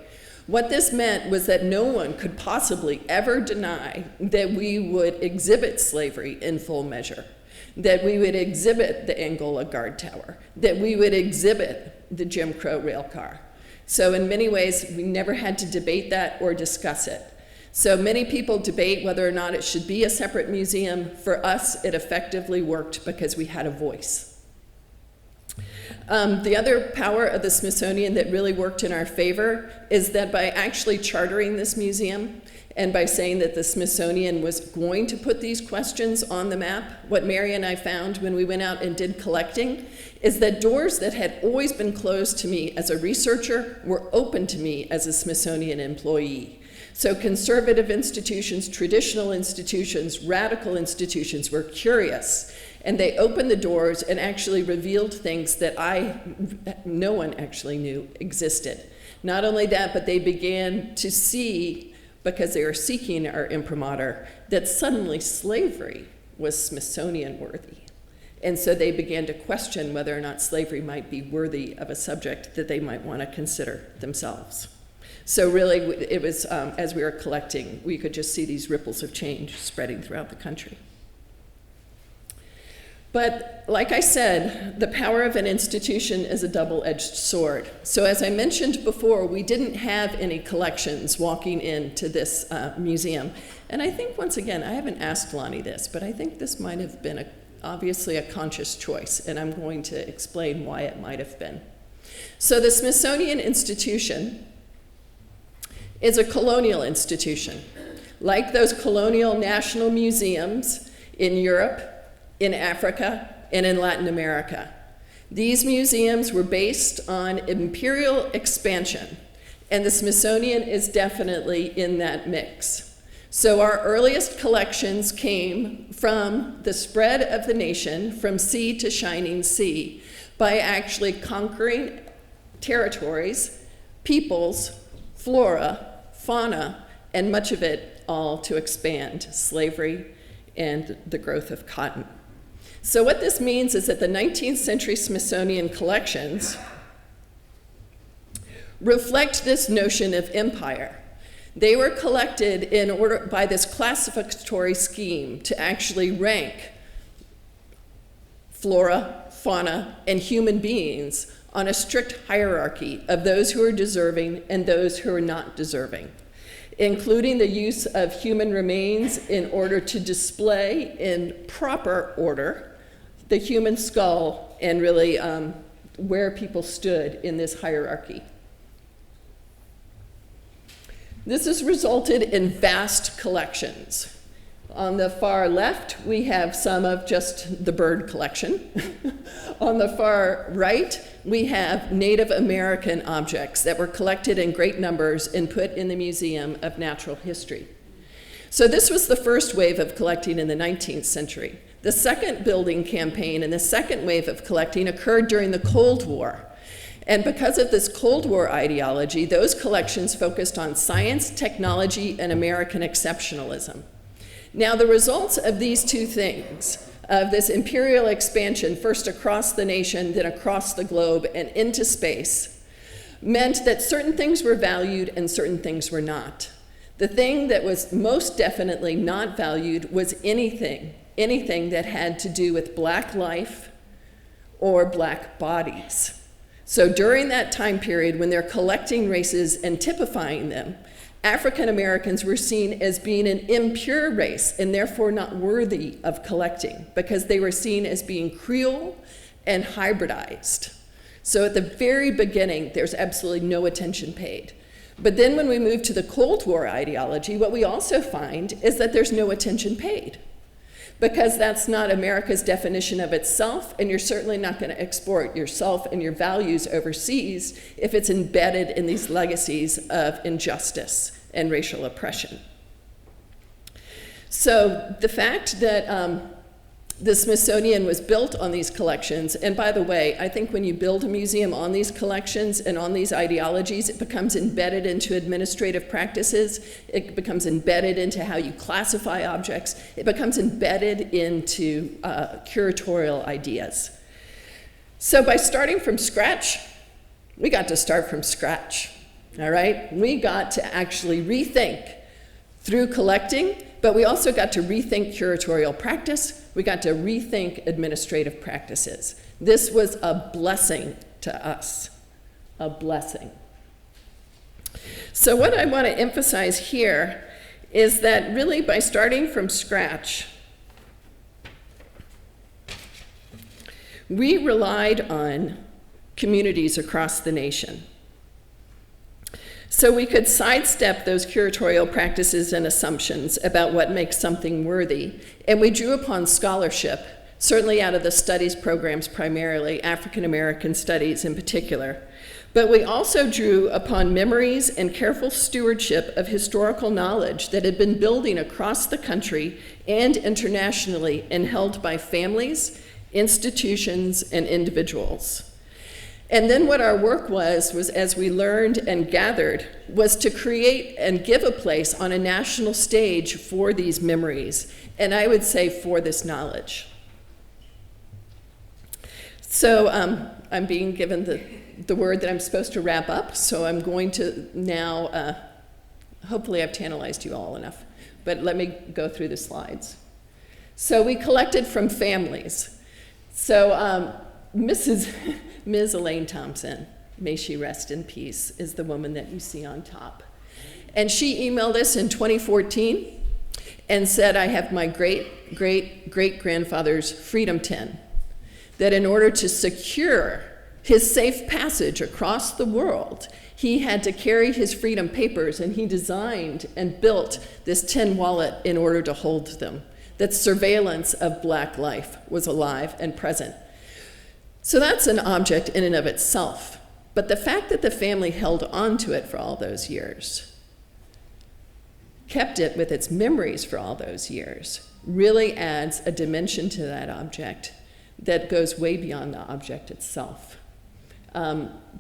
What this meant was that no one could possibly ever deny that we would exhibit slavery in full measure, that we would exhibit the Angola Guard Tower, that we would exhibit the Jim Crow rail car. So in many ways, we never had to debate that or discuss it. So many people debate whether or not it should be a separate museum. For us, it effectively worked because we had a voice. The other power of the Smithsonian that really worked in our favor is that by actually chartering this museum and by saying that the Smithsonian was going to put these questions on the map. What Mary and I found when we went out and did collecting is that doors that had always been closed to me as a researcher were open to me as a Smithsonian employee. So conservative institutions, traditional institutions, radical institutions were curious, and they opened the doors and actually revealed things that no one actually knew existed. Not only that, but they began to see, because they were seeking our imprimatur, that suddenly slavery was Smithsonian worthy. And so they began to question whether or not slavery might be worthy of a subject that they might want to consider themselves. So really, it was, as we were collecting, we could just see these ripples of change spreading throughout the country. But like I said, the power of an institution is a double-edged sword. So as I mentioned before, we didn't have any collections walking into this museum. And I think, once again, I haven't asked Lonnie this, but I think this might have been obviously a conscious choice, and I'm going to explain why it might have been. So the Smithsonian Institution is a colonial institution, like those colonial national museums in Europe, in Africa, and in Latin America. These museums were based on imperial expansion, and the Smithsonian is definitely in that mix. So our earliest collections came from the spread of the nation from sea to shining sea by actually conquering territories, peoples, flora, fauna, and much of it all to expand slavery and the growth of cotton. So what this means is that the 19th century Smithsonian collections reflect this notion of empire. They were collected in order by this classificatory scheme to actually rank flora, fauna, and human beings on a strict hierarchy of those who are deserving and those who are not deserving, including the use of human remains in order to display in proper order the human skull and really where people stood in this hierarchy. This has resulted in vast collections. On the far left, we have some of just the bird collection. On the far right, we have Native American objects that were collected in great numbers and put in the Museum of Natural History. So this was the first wave of collecting in the 19th century. The second building campaign and the second wave of collecting occurred during the Cold War. And because of this Cold War ideology, those collections focused on science, technology, and American exceptionalism. Now, the results of these two things, of this imperial expansion, first across the nation, then across the globe, and into space, meant that certain things were valued and certain things were not. The thing that was most definitely not valued was anything that had to do with Black life or Black bodies. So during that time period, when they're collecting races and typifying them, African Americans were seen as being an impure race and therefore not worthy of collecting because they were seen as being Creole and hybridized. So at the very beginning, there's absolutely no attention paid. But then when we move to the Cold War ideology, what we also find is that there's no attention paid, because that's not America's definition of itself, and you're certainly not going to export yourself and your values overseas if it's embedded in these legacies of injustice and racial oppression. So the fact that the Smithsonian was built on these collections, and by the way, I think when you build a museum on these collections and on these ideologies, it becomes embedded into administrative practices, it becomes embedded into how you classify objects, it becomes embedded into curatorial ideas. So by starting from scratch, we got to start from scratch, all right? We got to actually rethink through collecting, but we also got to rethink curatorial practice. We got to rethink administrative practices. This was a blessing to us, a blessing. So what I want to emphasize here is that really by starting from scratch, we relied on communities across the nation. So we could sidestep those curatorial practices and assumptions about what makes something worthy, and we drew upon scholarship, certainly out of the studies programs primarily, African American studies in particular. But we also drew upon memories and careful stewardship of historical knowledge that had been building across the country and internationally and held by families, institutions, and individuals. And then what our work was as we learned and gathered, was to create and give a place on a national stage for these memories, and I would say for this knowledge. So I'm being given the word that I'm supposed to wrap up, so I'm going to now, hopefully I've tantalized you all enough, but let me go through the slides. So we collected from families. So Ms. Elaine Thompson, may she rest in peace, is the woman that you see on top. And she emailed us in 2014 and said, I have my great-great-great-grandfather's Freedom Tin, that in order to secure his safe passage across the world, he had to carry his freedom papers, and he designed and built this tin wallet in order to hold them, that surveillance of Black life was alive and present. So that's an object in and of itself. But the fact that the family held on to it for all those years, kept it with its memories for all those years, really adds a dimension to that object that goes way beyond the object itself.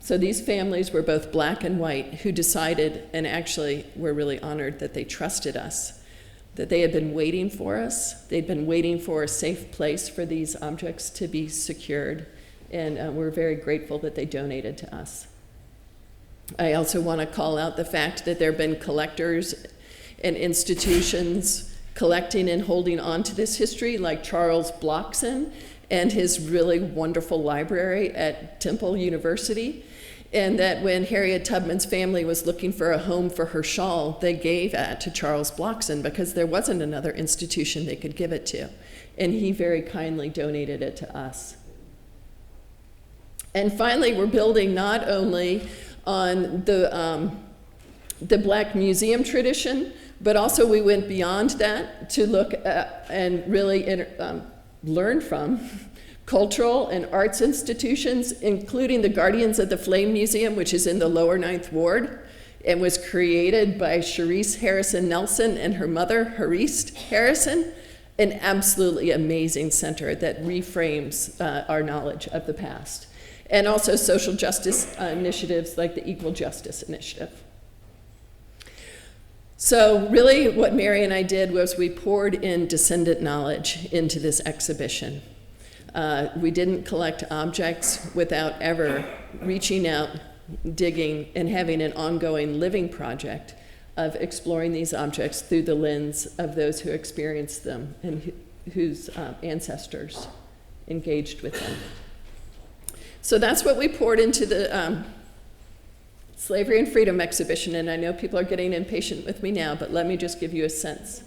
So these families were both Black and white who decided, and actually we're really honored that they trusted us, that they had been waiting for us. They'd been waiting for a safe place for these objects to be secured. And we're very grateful that they donated to us. I also want to call out the fact that there have been collectors and institutions collecting and holding on to this history, like Charles Blockson and his really wonderful library at Temple University. And that when Harriet Tubman's family was looking for a home for her shawl, they gave that to Charles Blockson because there wasn't another institution they could give it to. And he very kindly donated it to us. And finally, we're building not only on the Black museum tradition, but also we went beyond that to look at and really learn from cultural and arts institutions, including the Guardians of the Flame Museum, which is in the lower 9th Ward, and was created by Cherise Harrison Nelson and her mother, Hariste Harrison, an absolutely amazing center that reframes our knowledge of the past. And also social justice initiatives like the Equal Justice Initiative. So really what Mary and I did was we poured in descendant knowledge into this exhibition. We didn't collect objects without ever reaching out, digging, and having an ongoing living project of exploring these objects through the lens of those who experienced them and whose ancestors engaged with them. So that's what we poured into the Slavery and Freedom exhibition, and I know people are getting impatient with me now, but let me just give you a sense.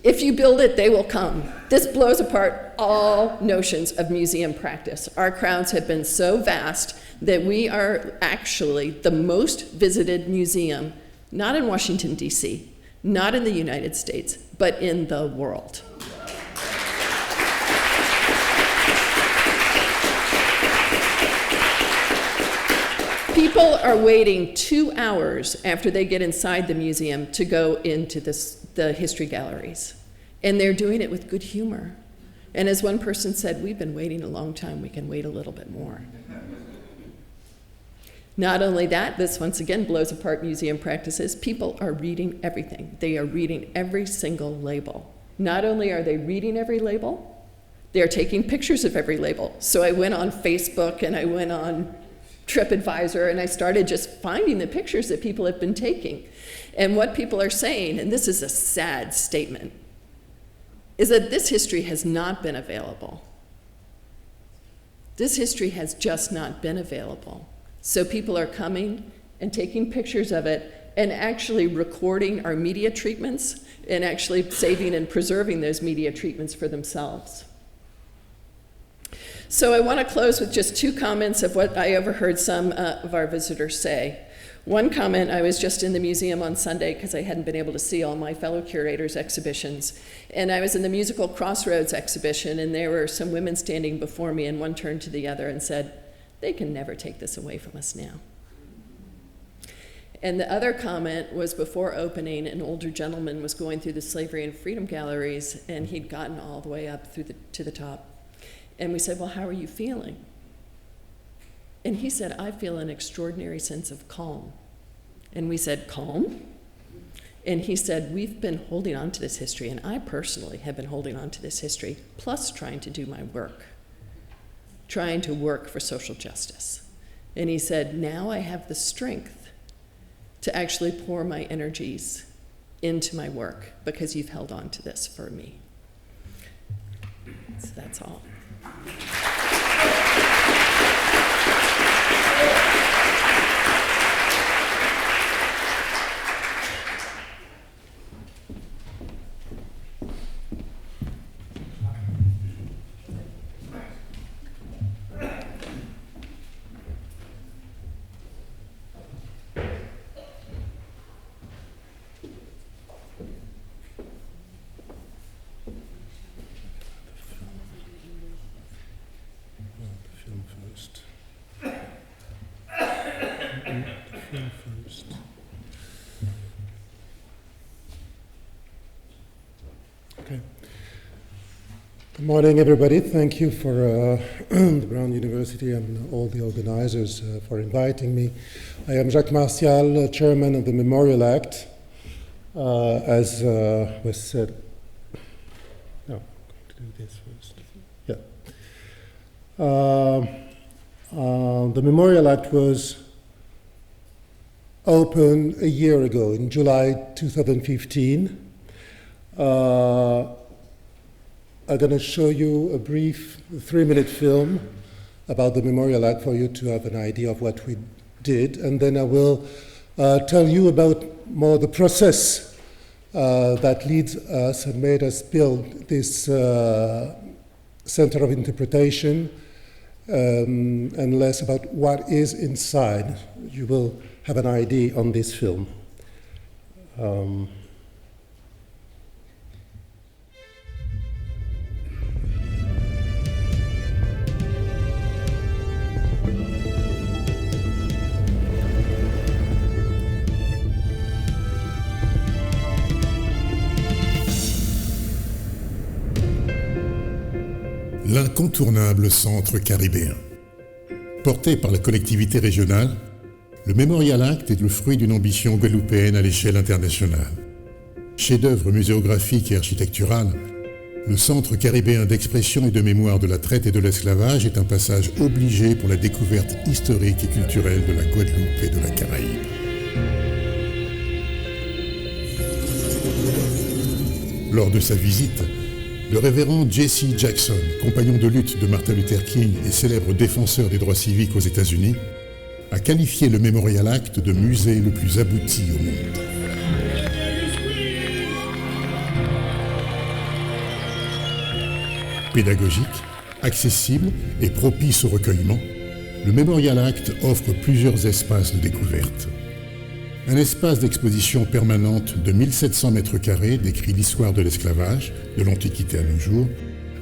If you build it, they will come. This blows apart all notions of museum practice. Our crowds have been so vast that we are actually the most visited museum, not in Washington, D.C., not in the United States, but in the world. People are waiting 2 hours after they get inside the museum to go into the history galleries. And they're doing it with good humor. And as one person said, we've been waiting a long time, we can wait a little bit more. Not only that, this once again blows apart museum practices. People are reading everything. They are reading every single label. Not only are they reading every label, they are taking pictures of every label. So I went on Facebook and I went on TripAdvisor, and I started just finding the pictures that people have been taking. And what people are saying, and this is a sad statement, is that this history has not been available. This history has just not been available. So people are coming and taking pictures of it and actually recording our media treatments and actually saving and preserving those media treatments for themselves. So I want to close with just 2 comments of what I overheard some of our visitors say. One comment, I was just in the museum on Sunday because I hadn't been able to see all my fellow curators' exhibitions. And I was in the Musical Crossroads exhibition, and there were some women standing before me, and one turned to the other and said, "They can never take this away from us now." And the other comment was before opening, an older gentleman was going through the Slavery and Freedom galleries, and he'd gotten all the way up to the top. And we said, "Well, how are you feeling?" And he said, "I feel an extraordinary sense of calm." And we said, "Calm?" And he said, "We've been holding on to this history, and I personally have been holding on to this history, plus trying to do my work, trying to work for social justice." And he said, "Now I have the strength to actually pour my energies into my work because you've held on to this for me." So that's all. Okay. Good morning, everybody. Thank you for the Brown University and all the organizers for inviting me. I am Jacques Martial, chairman of the Memorial Act. As was said, no, I'm going to do this first. Yeah. The Memorial Act was opened a year ago, in July 2015. I'm going to show you a brief 3-minute film about the Memorial Act for you to have an idea of what we did, and then I will tell you about more the process that leads us and made us build this Center of Interpretation, and less about what is inside. You will have an idea on this film. L'incontournable centre caribéen. Porté par la collectivité régionale, le Memorial Act est le fruit d'une ambition guadeloupéenne à l'échelle internationale. Chef-d'œuvre muséographique et architectural, le Centre caribéen d'expression et de mémoire de la traite et de l'esclavage est un passage obligé pour la découverte historique et culturelle de la Guadeloupe et de la Caraïbe. Lors de sa visite, le révérend Jesse Jackson, compagnon de lutte de Martin Luther King et célèbre défenseur des droits civiques aux États-Unis, a qualifié le Memorial Act de musée le plus abouti au monde. Pédagogique, accessible et propice au recueillement, le Memorial Act offre plusieurs espaces de découverte. Un espace d'exposition permanente de 1700 mètres carrés décrit l'histoire de l'esclavage, de l'Antiquité à nos jours,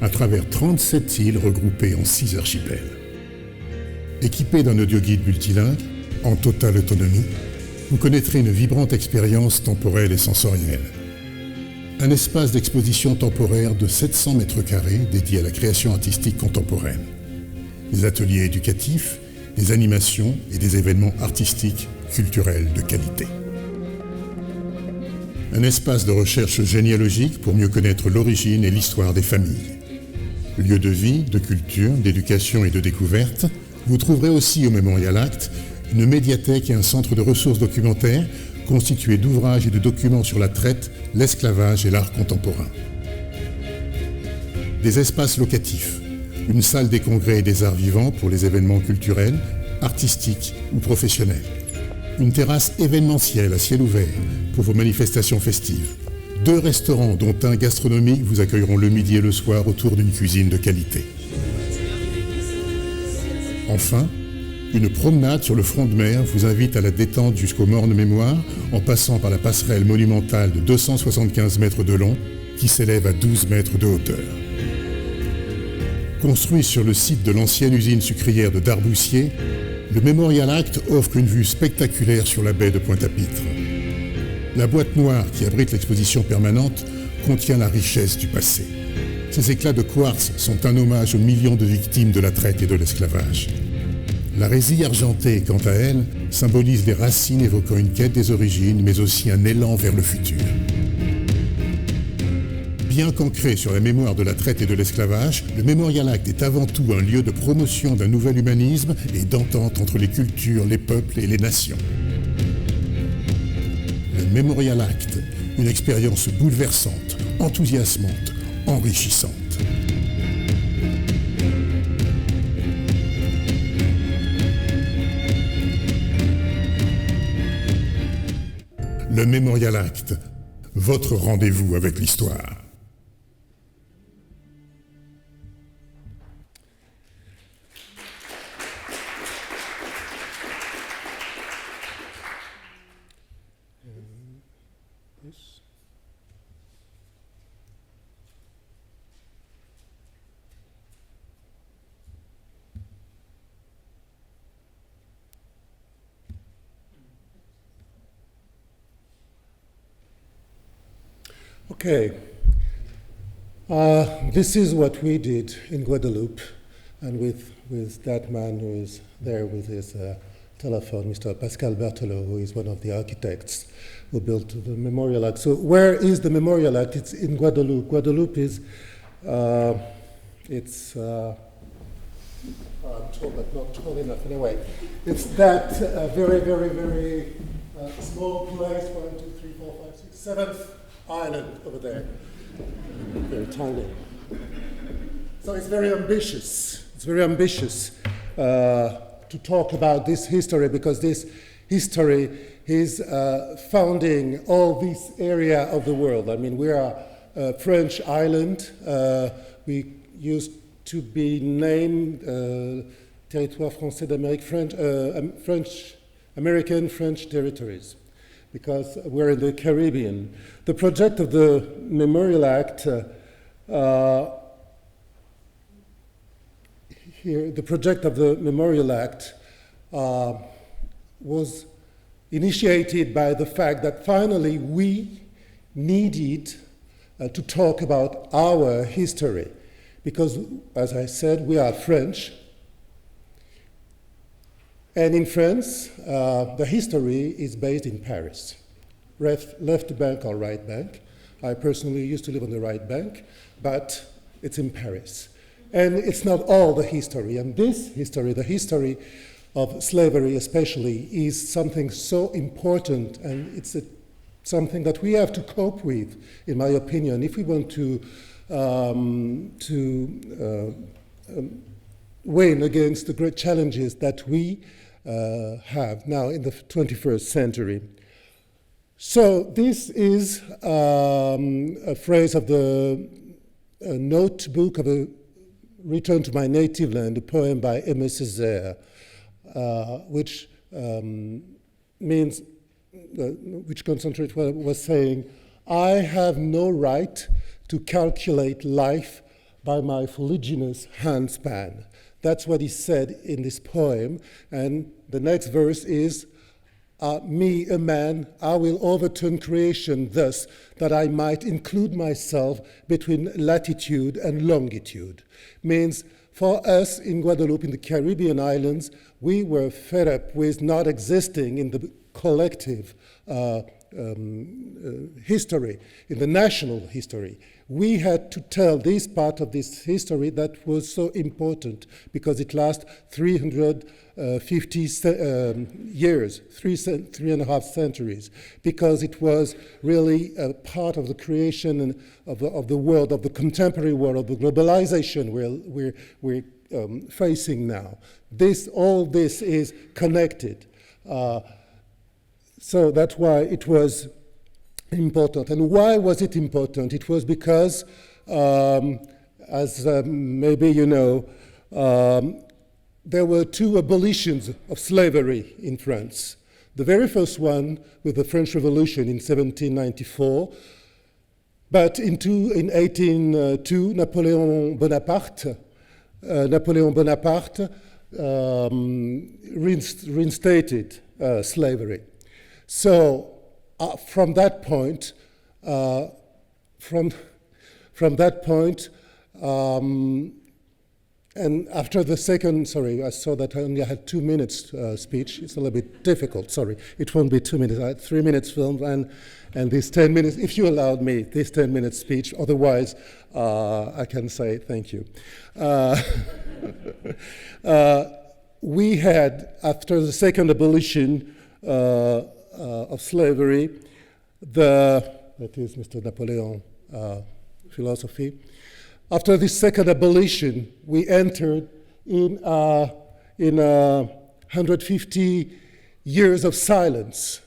à travers 37 îles regroupées en 6 archipels. Équipé d'un audioguide multilingue, en totale autonomie, vous connaîtrez une vibrante expérience temporelle et sensorielle. Un espace d'exposition temporaire de 700 mètres carrés dédié à la création artistique contemporaine. Des ateliers éducatifs, des animations et des événements artistiques culturels de qualité. Un espace de recherche généalogique pour mieux connaître l'origine et l'histoire des familles. Lieu de vie, de culture, d'éducation et de découverte, vous trouverez aussi au Memorial Act une médiathèque et un centre de ressources documentaires constitué d'ouvrages et de documents sur la traite, l'esclavage et l'art contemporain. Des espaces locatifs, une salle des congrès et des arts vivants pour les événements culturels, artistiques ou professionnels. Une terrasse événementielle à ciel ouvert pour vos manifestations festives. 2 restaurants, dont un gastronomique, vous accueilleront le midi et le soir autour d'une cuisine de qualité. Enfin, Une promenade sur le front de mer vous invite à la détente jusqu'au Morne Mémoire, en passant par la passerelle monumentale de 275 mètres de long, qui s'élève à 12 mètres de hauteur. Construit sur le site de l'ancienne usine sucrière de Darboussier, le Memorial Act offre une vue spectaculaire sur la baie de Pointe-à-Pitre. La boîte noire qui abrite l'exposition permanente contient la richesse du passé. Ces éclats de quartz sont un hommage aux millions de victimes de la traite et de l'esclavage. La résille argentée, quant à elle, symbolise les racines évoquant une quête des origines, mais aussi un élan vers le futur. Bien qu'ancré sur la mémoire de la traite et de l'esclavage, le Memorial Act est avant tout un lieu de promotion d'un nouvel humanisme et d'entente entre les cultures, les peuples et les nations. Le Memorial Act, une expérience bouleversante, enthousiasmante, enrichissante. Le Memorial Act, votre rendez-vous avec l'histoire. Okay, this is what we did in Guadeloupe, and with that man who is there with his telephone, Mr. Pascal Berthelot, who is one of the architects who built the Memorial Act. So where is the Memorial Act? It's in Guadeloupe. Guadeloupe is, I'm tall, but not tall enough anyway. It's that very, very, very small place, 1, 2, 3, 4, 5, 6, 7th island over there, very tiny. So it's very ambitious. It's very ambitious to talk about this history, because this history is founding all this area of the world. I mean, we are a French island. We used to be named Territoire Français d'Amérique, French, American French territories, because we're in the Caribbean. The project of the Memorial Act the project of the Memorial Act was initiated by the fact that finally we needed to talk about our history, because, as I said, we are French. And in France, the history is based in Paris, left bank or right bank. I personally used to live on the right bank, but it's in Paris. And it's not all the history. And this history, the history of slavery especially, is something so important, and it's something that we have to cope with, in my opinion, if we want to win against the great challenges that we have now in the 21st century. So this is a phrase of the notebook of a Return to My Native Land, a poem by Aimé Césaire, which means, which concentrates what I was saying, I have no right to calculate life by my fuliginous handspan. That's what he said in this poem. And the next verse is, me, a man, I will overturn creation thus that I might include myself between latitude and longitude. Means for us in Guadeloupe, in the Caribbean islands, we were fed up with not existing in the collective history, in the national history. We had to tell this part of this history that was so important because it lasts 350 years, three and a half centuries, because it was really a part of the creation of the world, of the contemporary world, of the globalization we're facing now. All this is connected. So that's why it was important. And why was it important? It was because, as maybe you know, there were two abolitions of slavery in France. The very first one with the French Revolution in 1794, but in 1802, Napoleon Bonaparte reinstated slavery. So from that point, and after the second, sorry, I saw that I only had 2 minutes speech. It's a little bit difficult, sorry. It won't be 2 minutes. I had 3 minutes film and this 10 minutes, if you allowed me, this 10 minutes speech. Otherwise, I can say thank you. We had, after the second abolition of slavery, that is Mr. Napoleon philosophy. After this second abolition, we entered in 150 years of silence.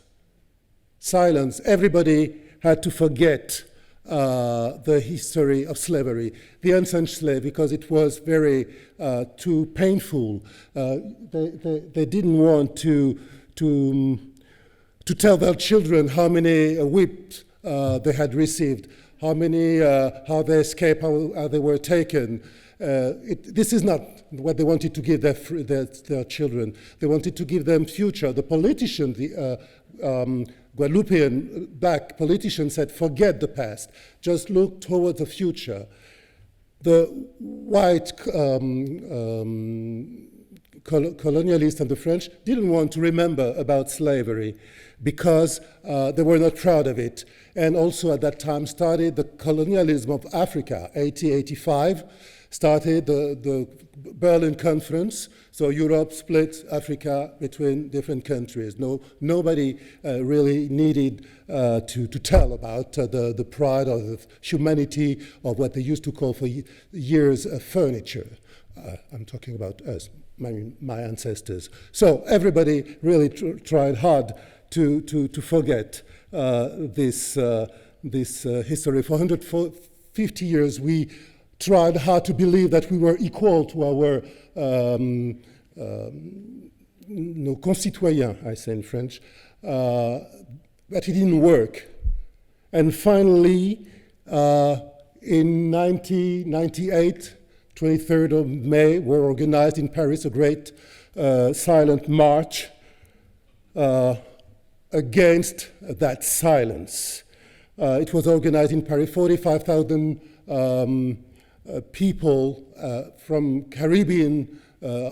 Silence. Everybody had to forget the history of slavery, the uncensored slave, because it was very too painful. They didn't want to tell their children how many whips they had received, how they escaped, how they were taken. This is not what they wanted to give their children. They wanted to give them future. The politician, the Guadeloupean black politician said, forget the past, just look toward the future. The white colonialists and the French didn't want to remember about slavery because they were not proud of it. And also at that time started the colonialism of Africa, 1885, started the Berlin Conference. So Europe split Africa between different countries. Nobody really needed to tell about the pride of the humanity of what they used to call for years furniture. I'm talking about us, my ancestors. So everybody really tried hard to forget this history. For 150 years, we tried hard to believe that we were equal to our nos concitoyens, I say in French, but it didn't work. And finally, in 1998, 23rd of May, we organized in Paris a great silent march against that silence. It was organized in Paris. 45,000 people from Caribbean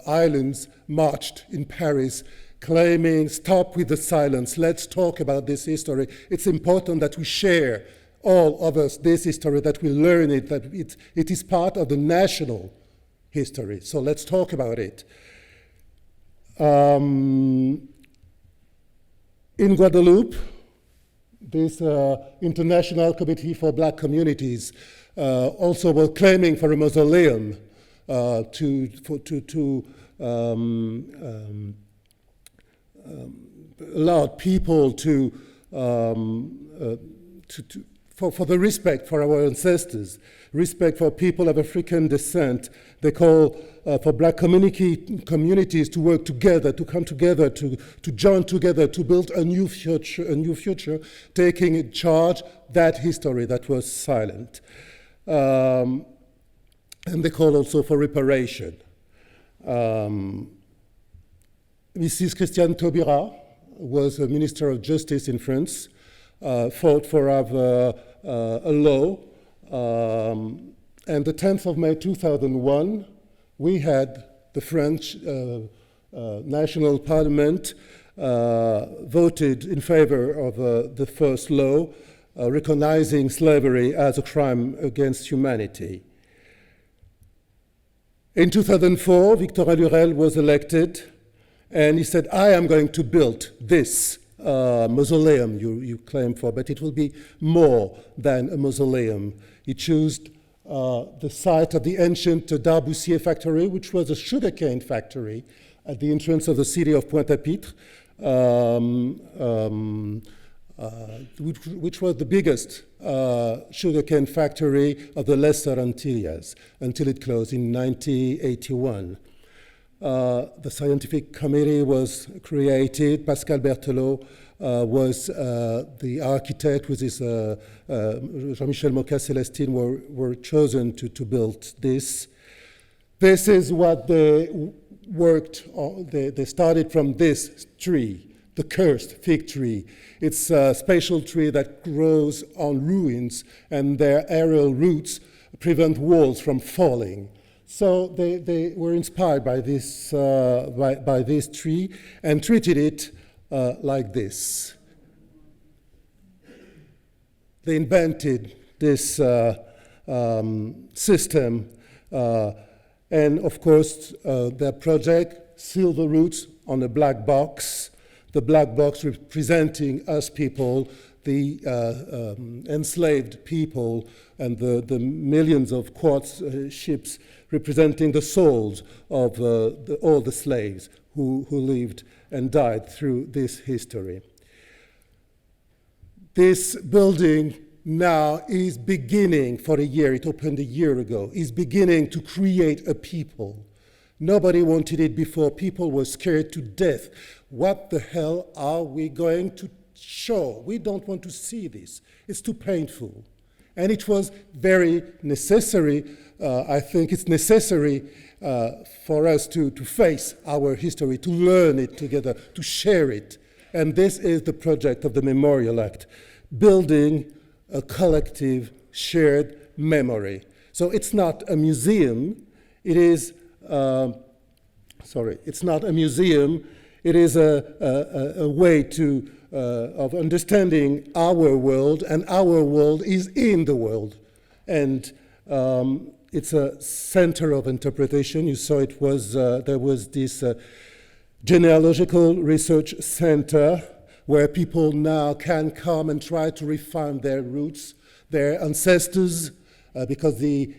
islands marched in Paris, claiming, stop with the silence, let's talk about this history. It's important that we share, all of us, this history, that we learn it, that it is part of the national history. So let's talk about it. In Guadeloupe, this International Committee for Black Communities also were claiming for a mausoleum to allow people for the respect for our ancestors, respect for people of African descent. They call for black communities to work together, to come together, to join together, to build a new future, taking in charge that history that was silent. And they call also for reparation. Mrs. Christiane Taubira was a Minister of Justice in France, fought for a law. And the 10th of May 2001, we had the French National Parliament voted in favor of the first law recognizing slavery as a crime against humanity. In 2004, Victor Allurel was elected, and he said, I am going to build this mausoleum you claim for, but it will be more than a mausoleum. He chose the site of the ancient Darboussier factory, which was a sugarcane factory at the entrance of the city of Pointe-à-Pitre, which was the biggest sugarcane factory of the Lesser Antilles until it closed in 1981. The scientific committee was created. Pascal Berthelot was the architect, with his Jean-Michel Moka-Celestine were chosen to build this. This is what they worked on. They started from this tree, the cursed fig tree. It's a special tree that grows on ruins, and their aerial roots prevent walls from falling. So they were inspired by this tree and treated it like this. They invented this system, and of course their project sealed the roots on a black box, the black box representing us people, the enslaved people, and the millions of quartz ships representing the souls of all the slaves who lived and died through this history. This building now is beginning, for a year, it opened a year ago, is beginning to create a people. Nobody wanted it before. People were scared to death. What the hell are we going to show? We don't want to see this. It's too painful. And it was very necessary. I think it's necessary for us to face our history, to learn it together, to share it. And this is the project of the Memorial Act, building a collective shared memory. So it's not a museum. It is, it's not a museum. It is a way of understanding our world, and our world is in the world. And it's a center of interpretation. You saw it was, there was this genealogical research center where people now can come and try to refine their roots, their ancestors, because the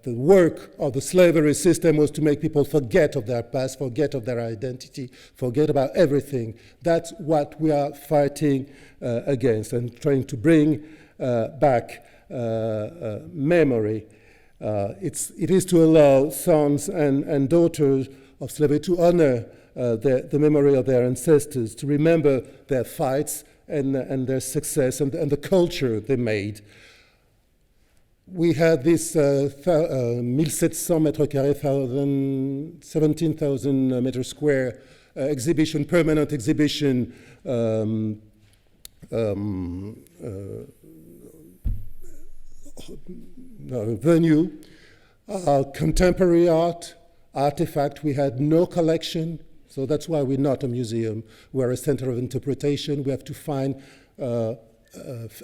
work of the slavery system was to make people forget of their past, forget of their identity, forget about everything. That's what we are fighting against, and trying to bring back memory. It is to allow sons and daughters of slavery to honor the memory of their ancestors, to remember their fights and their success and the culture they made. We had this 1,700 mètres carrés, 17,000 meters square exhibition, permanent exhibition, venue, contemporary art, artifact. We had no collection, so that's why we're not a museum. We're a center of interpretation. We have to find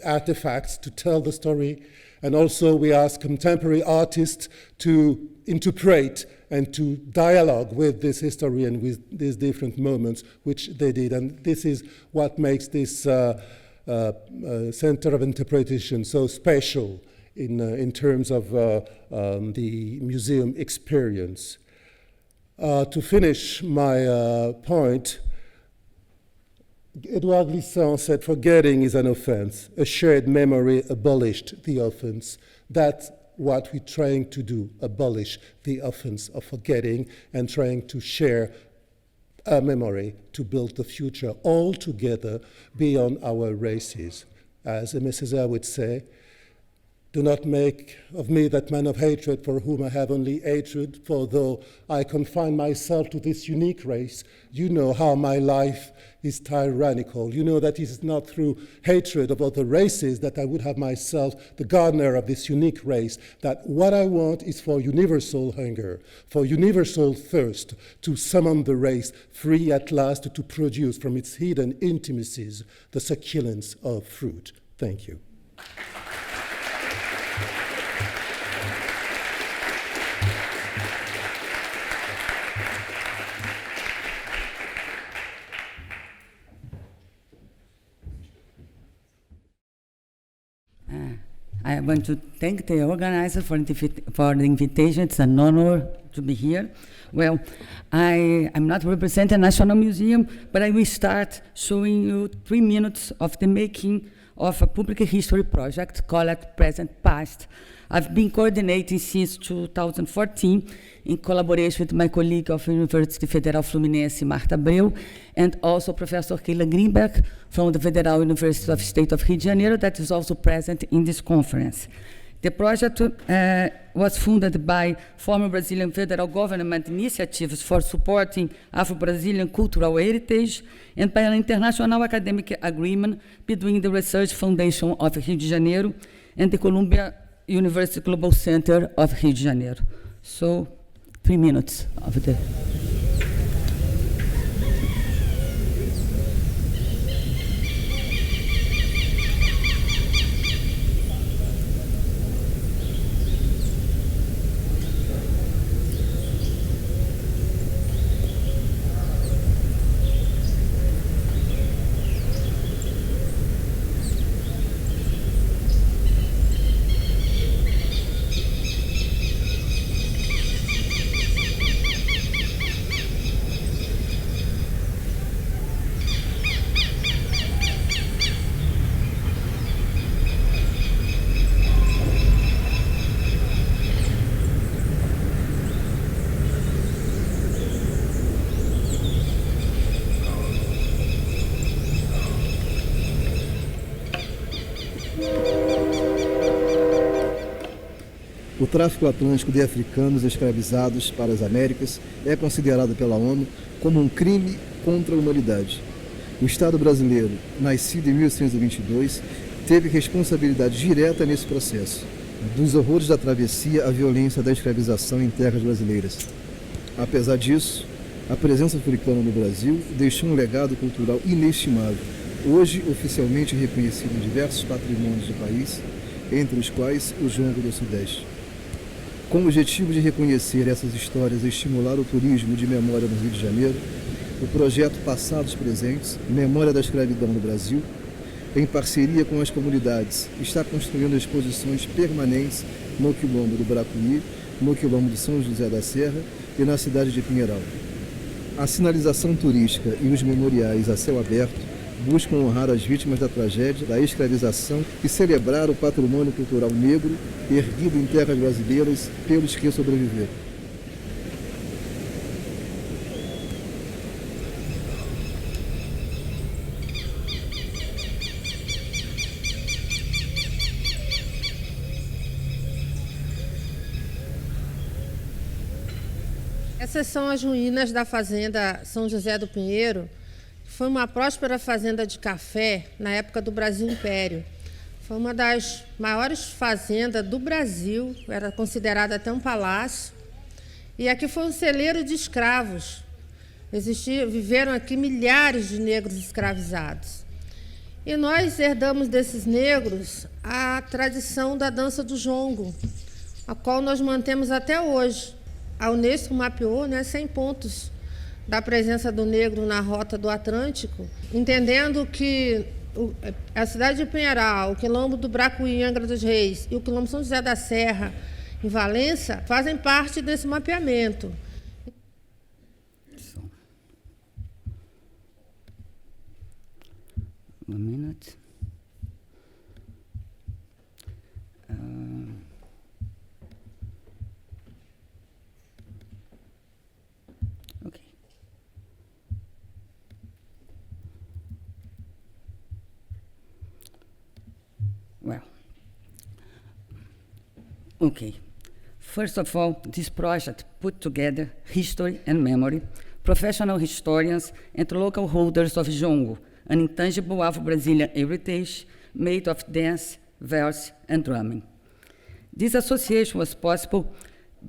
artifacts to tell the story. And also we ask contemporary artists to interpret and to dialogue with this history and with these different moments, which they did. And this is what makes this center of interpretation so special in terms of the museum experience. To finish my point, Edouard Glissant said, forgetting is an offense. A shared memory abolished the offense. That's what we're trying to do, abolish the offense of forgetting and trying to share a memory to build the future all together beyond our races. As Aimé Césaire would say, do not make of me that man of hatred for whom I have only hatred, for though I confine myself to this unique race, you know how my life is tyrannical. You know that it is not through hatred of other races that I would have myself the gardener of this unique race, that what I want is for universal hunger, for universal thirst, to summon the race free at last to produce from its hidden intimacies the succulence of fruit. Thank you. I want to thank the organizer for the invitation. It's an honor to be here. Well, I'm not representing the National Museum, but I will start showing you 3 minutes of the making of a public history project called Present Past. I've been coordinating since 2014 in collaboration with my colleague of University Federal Fluminense, Marta Abreu, and also Professor Keila Greenberg from the Federal University of State of Rio de Janeiro, that is also present in this conference. The project was funded by former Brazilian federal government initiatives for supporting Afro-Brazilian cultural heritage and by an international academic agreement between the Research Foundation of Rio de Janeiro and the Columbia University Global Center of Rio de Janeiro. So, 3 minutes of the... O tráfico atlântico de africanos escravizados para as Américas é considerado pela ONU como um crime contra a humanidade. O Estado brasileiro, nascido em 1822, teve responsabilidade direta nesse processo, dos horrores da travessia à violência da escravização em terras brasileiras. Apesar disso, a presença africana no Brasil deixou um legado cultural inestimável, hoje oficialmente reconhecido em diversos patrimônios do país, entre os quais o jongo do Sudeste. Com o objetivo de reconhecer essas histórias e estimular o turismo de memória no Rio de Janeiro, o projeto Passados Presentes, Memória da Escravidão no Brasil, em parceria com as comunidades, está construindo exposições permanentes no Quilombo do Bracuí, no Quilombo de São José da Serra e na cidade de Pinheiral. A sinalização turística e os memoriais a céu aberto buscam honrar as vítimas da tragédia, da escravização e celebrar o patrimônio cultural negro erguido em terras brasileiras pelos que sobreviveram. Essas são as ruínas da fazenda São José do Pinheiro. Foi uma próspera fazenda de café na época do Brasil Império. Foi uma das maiores fazendas do Brasil, era considerada até um palácio. E aqui foi um celeiro de escravos. Viveram aqui milhares de negros escravizados. E nós herdamos desses negros a tradição da dança do jongo, a qual nós mantemos até hoje. A Unesco mapeou 100 pontos da presença do negro na rota do Atlântico, entendendo que a cidade de Pinheiral, o Quilombo do Bracuí, em Angra dos Reis, e o Quilombo São José da Serra, em Valença, fazem parte desse mapeamento. One minute. Okay. Well, okay. First of all, this project put together history and memory, professional historians, and local holders of jongo, an intangible Afro-Brazilian heritage made of dance, verse, and drumming. This association was possible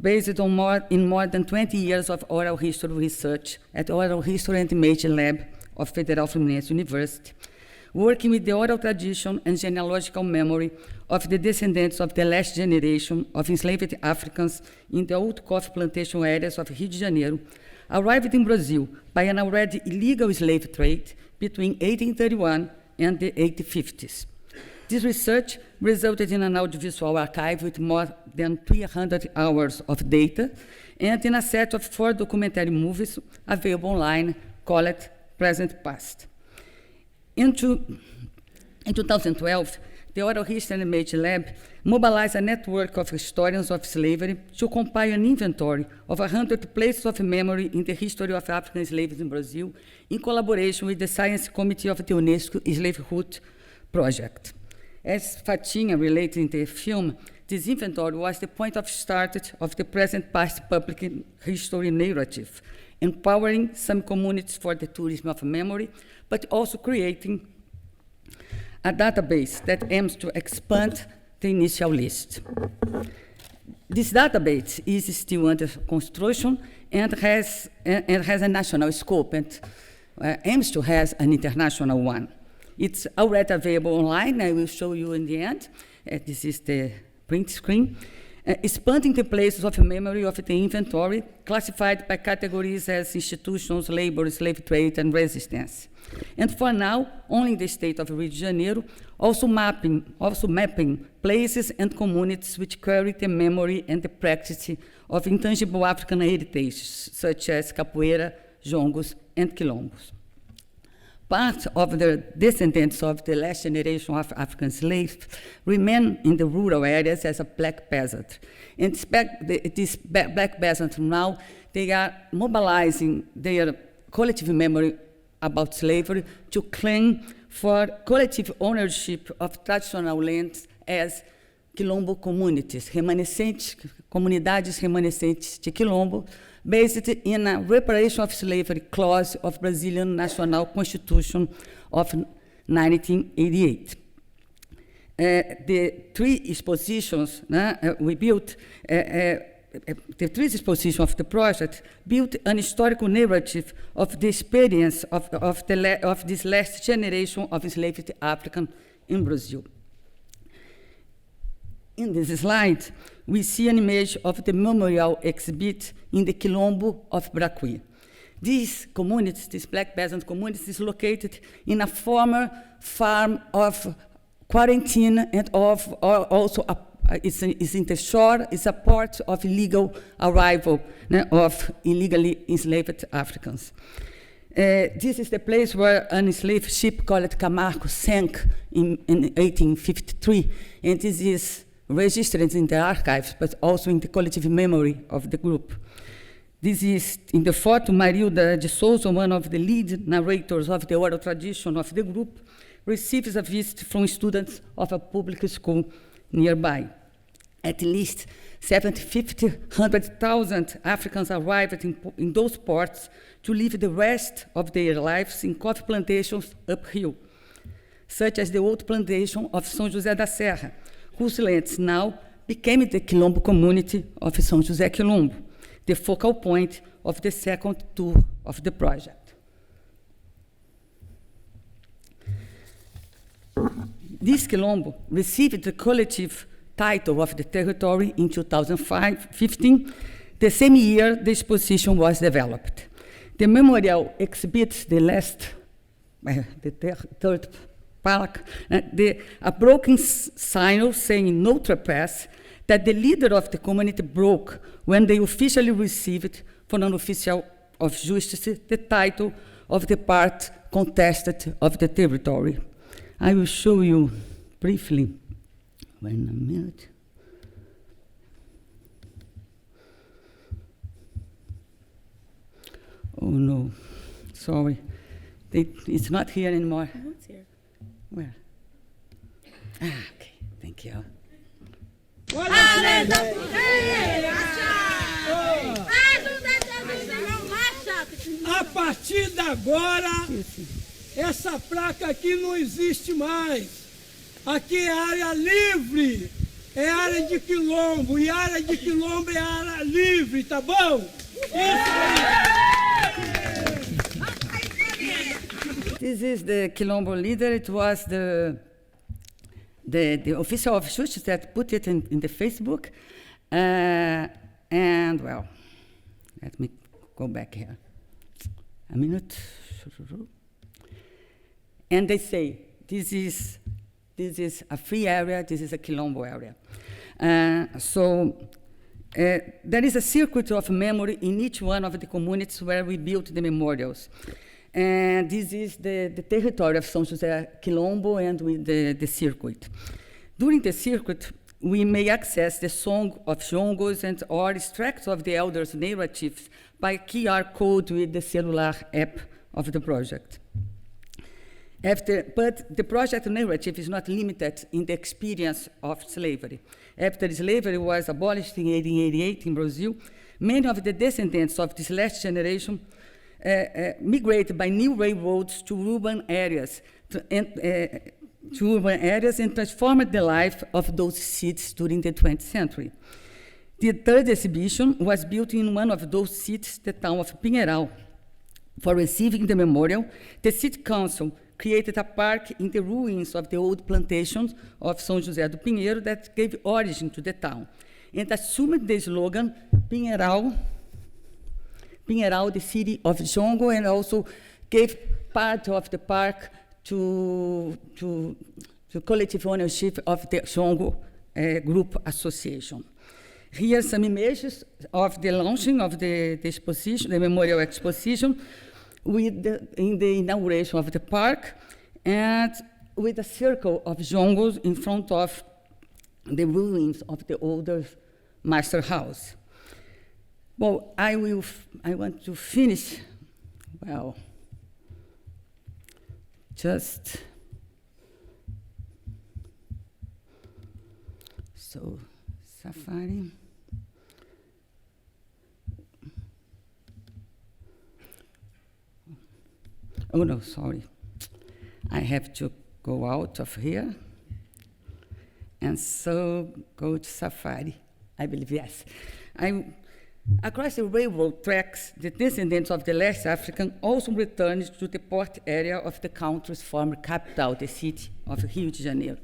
based on more than 20 years of oral history research at Oral History and Image Lab of Federal Fluminense University, working with the oral tradition and genealogical memory of the descendants of the last generation of enslaved Africans in the old coffee plantation areas of Rio de Janeiro, arrived in Brazil by an already illegal slave trade between 1831 and the 1850s. This research resulted in an audiovisual archive with more than 300 hours of data and in a set of 4 documentary movies available online called Present Past. And to In 2012, the Oral History and Image Lab mobilized a network of historians of slavery to compile an inventory of 100 places of memory in the history of African slaves in Brazil, in collaboration with the Science Committee of the UNESCO Slavehood Project. As Fatinha related in the film, this inventory was the point of start of the present past public history narrative, empowering some communities for the tourism of memory, but also creating a database that aims to expand the initial list. This database is still under construction and has a national scope and aims to have an international one. It's already available online. I will show you in the end. This is the print screen. Expanding the places of memory of the inventory, classified by categories as institutions, labor, slave trade, and resistance. And for now, only in the state of Rio de Janeiro, also mapping places and communities which carry the memory and the practice of intangible African heritage, such as capoeira, jongos, and quilombos. Part of the descendants of the last generation of African slaves remain in the rural areas as a black peasant. And this black peasant now, they are mobilizing their collective memory about slavery to claim for collective ownership of traditional lands as quilombo communities, comunidades remanescentes de quilombo, based in a reparation of slavery clause of Brazilian National Constitution of 1988. The three expositions we built, the three expositions of the project built an historical narrative of the experience of this last generation of enslaved African in Brazil. In this slide, we see an image of the memorial exhibit in the Quilombo of Bracuí. These communities, these black peasant communities, is located in a former farm of quarantine and also it's in the shore, it's a port of illegal arrival of illegally enslaved Africans. This is the place where an enslaved ship called Camargo sank in 1853, and this is registered in the archives, but also in the collective memory of the group. This is in the photo, Marilda de Souza, one of the lead narrators of the oral tradition of the group, receives a visit from students of a public school nearby. At least 100,000 Africans arrived in those ports to live the rest of their lives in coffee plantations uphill, such as the old plantation of São José da Serra, whose lands now became the Quilombo community of São José Quilombo, the focal point of the second tour of the project. This Quilombo received the collective title of the territory in 2015, the same year the exposition was developed. The memorial exhibits the third plaque, a broken sign saying no trespass that the leader of the community broke when they officially received from an official of justice the title of the part contested of the territory. I will show you briefly. Wait a minute. Oh no, sorry. It's not here anymore. No, it's here. Where? Okay, thank you. A partir de agora, essa placa aqui não existe mais. Aqui é área livre, é área de quilombo, e área de quilombo é área livre, tá bom? This is the Quilombo leader. It was the official of justice that put it in the Facebook. And well, let me go back here. A minute. And they say, this is a free area, this is a Quilombo area. There is a circuit of memory in each one of the communities where we built the memorials. And this is the territory of São José Quilombo and with the circuit. During the circuit, we may access the song of Jongos and or extracts of the elders' narratives by QR code with the cellular app of the project. But the project narrative is not limited in the experience of slavery. After slavery was abolished in 1888 in Brazil, many of the descendants of this last generation migrated by new railroads to urban areas and transformed the life of those cities during the 20th century. The third exhibition was built in one of those cities, the town of Pinheiral. For receiving the memorial, the city council created a park in the ruins of the old plantations of São José do Pinheiro that gave origin to the town, and assumed the slogan, Pinheiral, the city of Jongo, and also gave part of the park to collective ownership of the Jongo Group Association. Here are some images of the launching of the exposition, the memorial exposition, in the inauguration of the park, and with a circle of Jongos in front of the ruins of the older master house. Well, I want to finish, well, just, so, safari. Oh, no, sorry. I have to go out of here. And so go to safari, I believe, yes. Across the railroad tracks, the descendants of the last African also returned to the port area of the country's former capital, the city of Rio de Janeiro.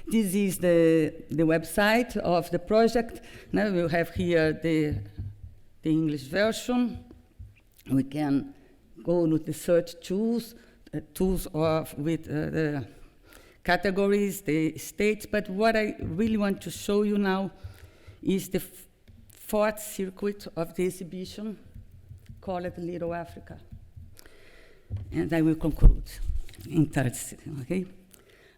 This is the website of the project. Now we have here the English version. We can go to the search tools with the categories, the states, but what I really want to show you now is the fourth circuit of the exhibition called Little Africa. And I will conclude in 30 seconds, okay?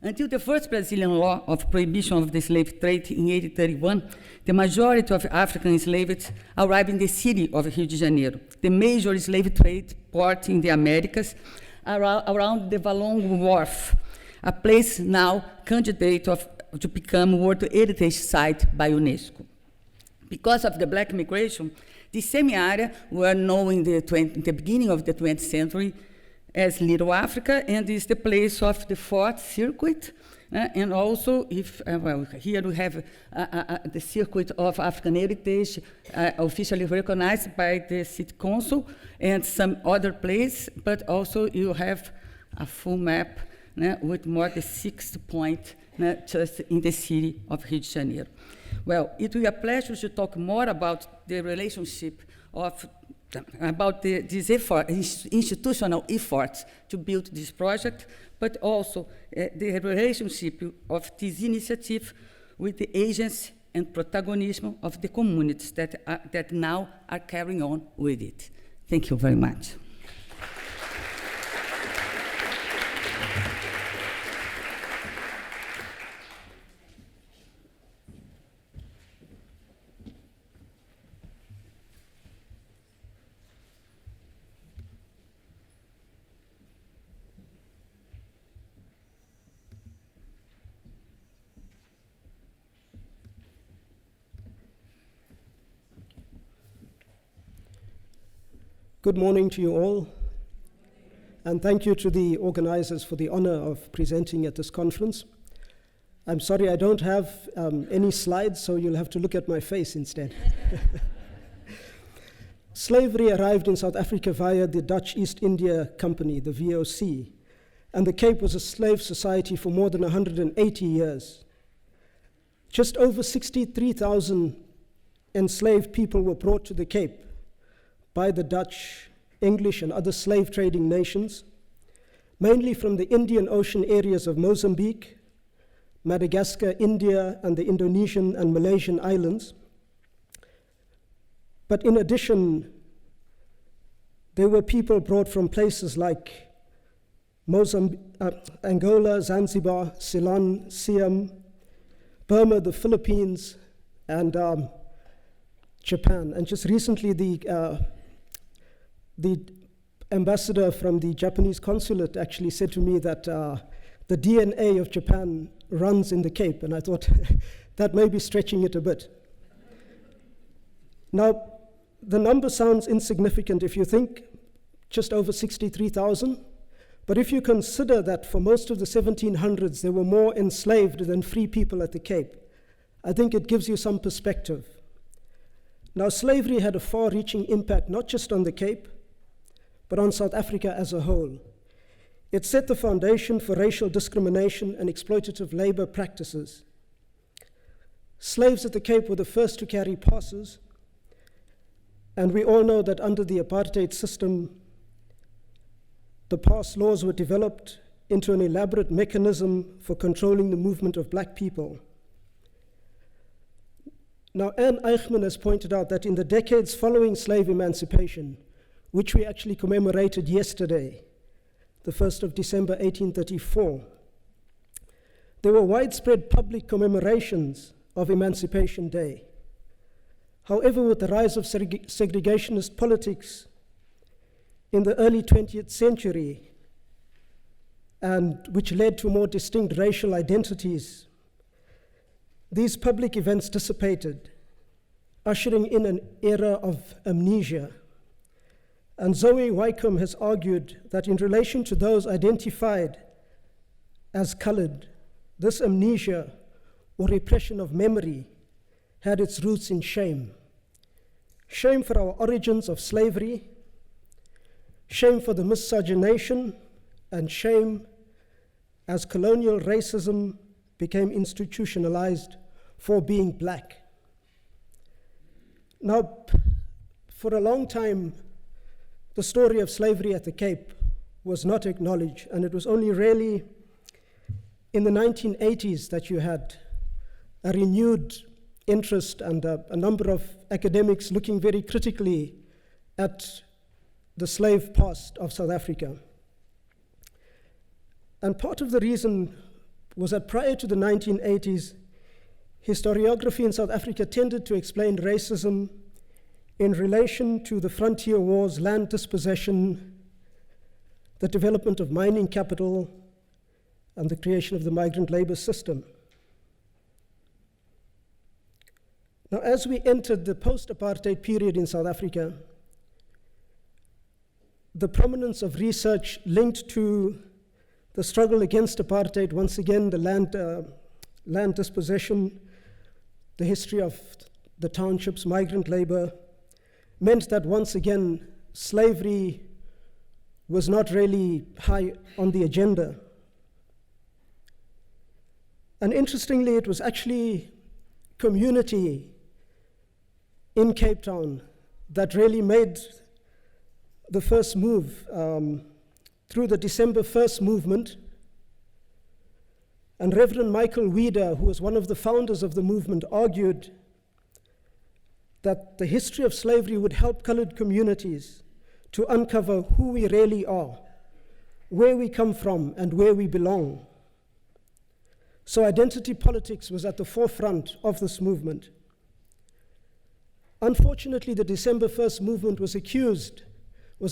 Until the first Brazilian law of prohibition of the slave trade in 1831, the majority of African enslaved arrived in the city of Rio de Janeiro, the major slave trade port in the Americas, around the Valongo Wharf, a place now candidate to become World Heritage Site by UNESCO. Because of the black migration, the same area were known in the beginning of the 20th century as Little Africa, and is the place of the fourth circuit. And also, here we have the circuit of African heritage officially recognized by the city council and some other place, but also you have a full map with more than 6 points just in the city of Rio de Janeiro. Well, it will be a pleasure to talk more about the relationship about this effort, institutional efforts to build this project, but also the relationship of this initiative with the agency and protagonism of the communities that now are carrying on with it. Thank you very much. Good morning to you all, and thank you to the organizers for the honor of presenting at this conference. I'm sorry I don't have any slides, so you'll have to look at my face instead. Slavery arrived in South Africa via the Dutch East India Company, the VOC, and the Cape was a slave society for more than 180 years. Just over 63,000 enslaved people were brought to the Cape by the Dutch, English, and other slave trading nations, mainly from the Indian Ocean areas of Mozambique, Madagascar, India, and the Indonesian and Malaysian islands. But in addition, There were people brought from places like Angola, Zanzibar, Ceylon, Siam, Burma, the Philippines, and Japan. And just recently, the ambassador from the Japanese consulate actually said to me that the DNA of Japan runs in the Cape, and I thought that may be stretching it a bit. Now, the number sounds insignificant if you think just over 63,000, but if you consider that for most of the 1700s there were more enslaved than free people at the Cape, I think it gives you some perspective. Now, slavery had a far-reaching impact not just on the Cape, but on South Africa as a whole. It set the foundation for racial discrimination and exploitative labor practices. Slaves at the Cape were the first to carry passes, and we all know that under the apartheid system, the pass laws were developed into an elaborate mechanism for controlling the movement of black people. Now, Anne Eichmann has pointed out that in the decades following slave emancipation, which we actually commemorated yesterday, the 1st of December 1834, there were widespread public commemorations of Emancipation Day. However, with the rise of segregationist politics in the early 20th century, and which led to more distinct racial identities, these public events dissipated, ushering in an era of amnesia. And Zoe Wycombe has argued that in relation to those identified as colored, this amnesia or repression of memory had its roots in shame. Shame for our origins of slavery, shame for the miscegenation, and shame as colonial racism became institutionalized for being black. Now, for a long time, the story of slavery at the Cape was not acknowledged, and it was only really in the 1980s that you had a renewed interest and a number of academics looking very critically at the slave past of South Africa. And part of the reason was that prior to the 1980s, historiography in South Africa tended to explain racism in relation to the frontier wars, land dispossession, the development of mining capital, and the creation of the migrant labor system. Now, as we entered the post-apartheid period in South Africa, the prominence of research linked to the struggle against apartheid, once again, the land dispossession, the history of the townships, migrant labor, meant that once again, slavery was not really high on the agenda. And interestingly, it was actually community in Cape Town that really made the first move through the December 1st movement. And Reverend Michael Weeder, who was one of the founders of the movement, argued that the history of slavery would help colored communities to uncover who we really are, where we come from, and where we belong. So identity politics was at the forefront of this movement. Unfortunately, the December 1st movement was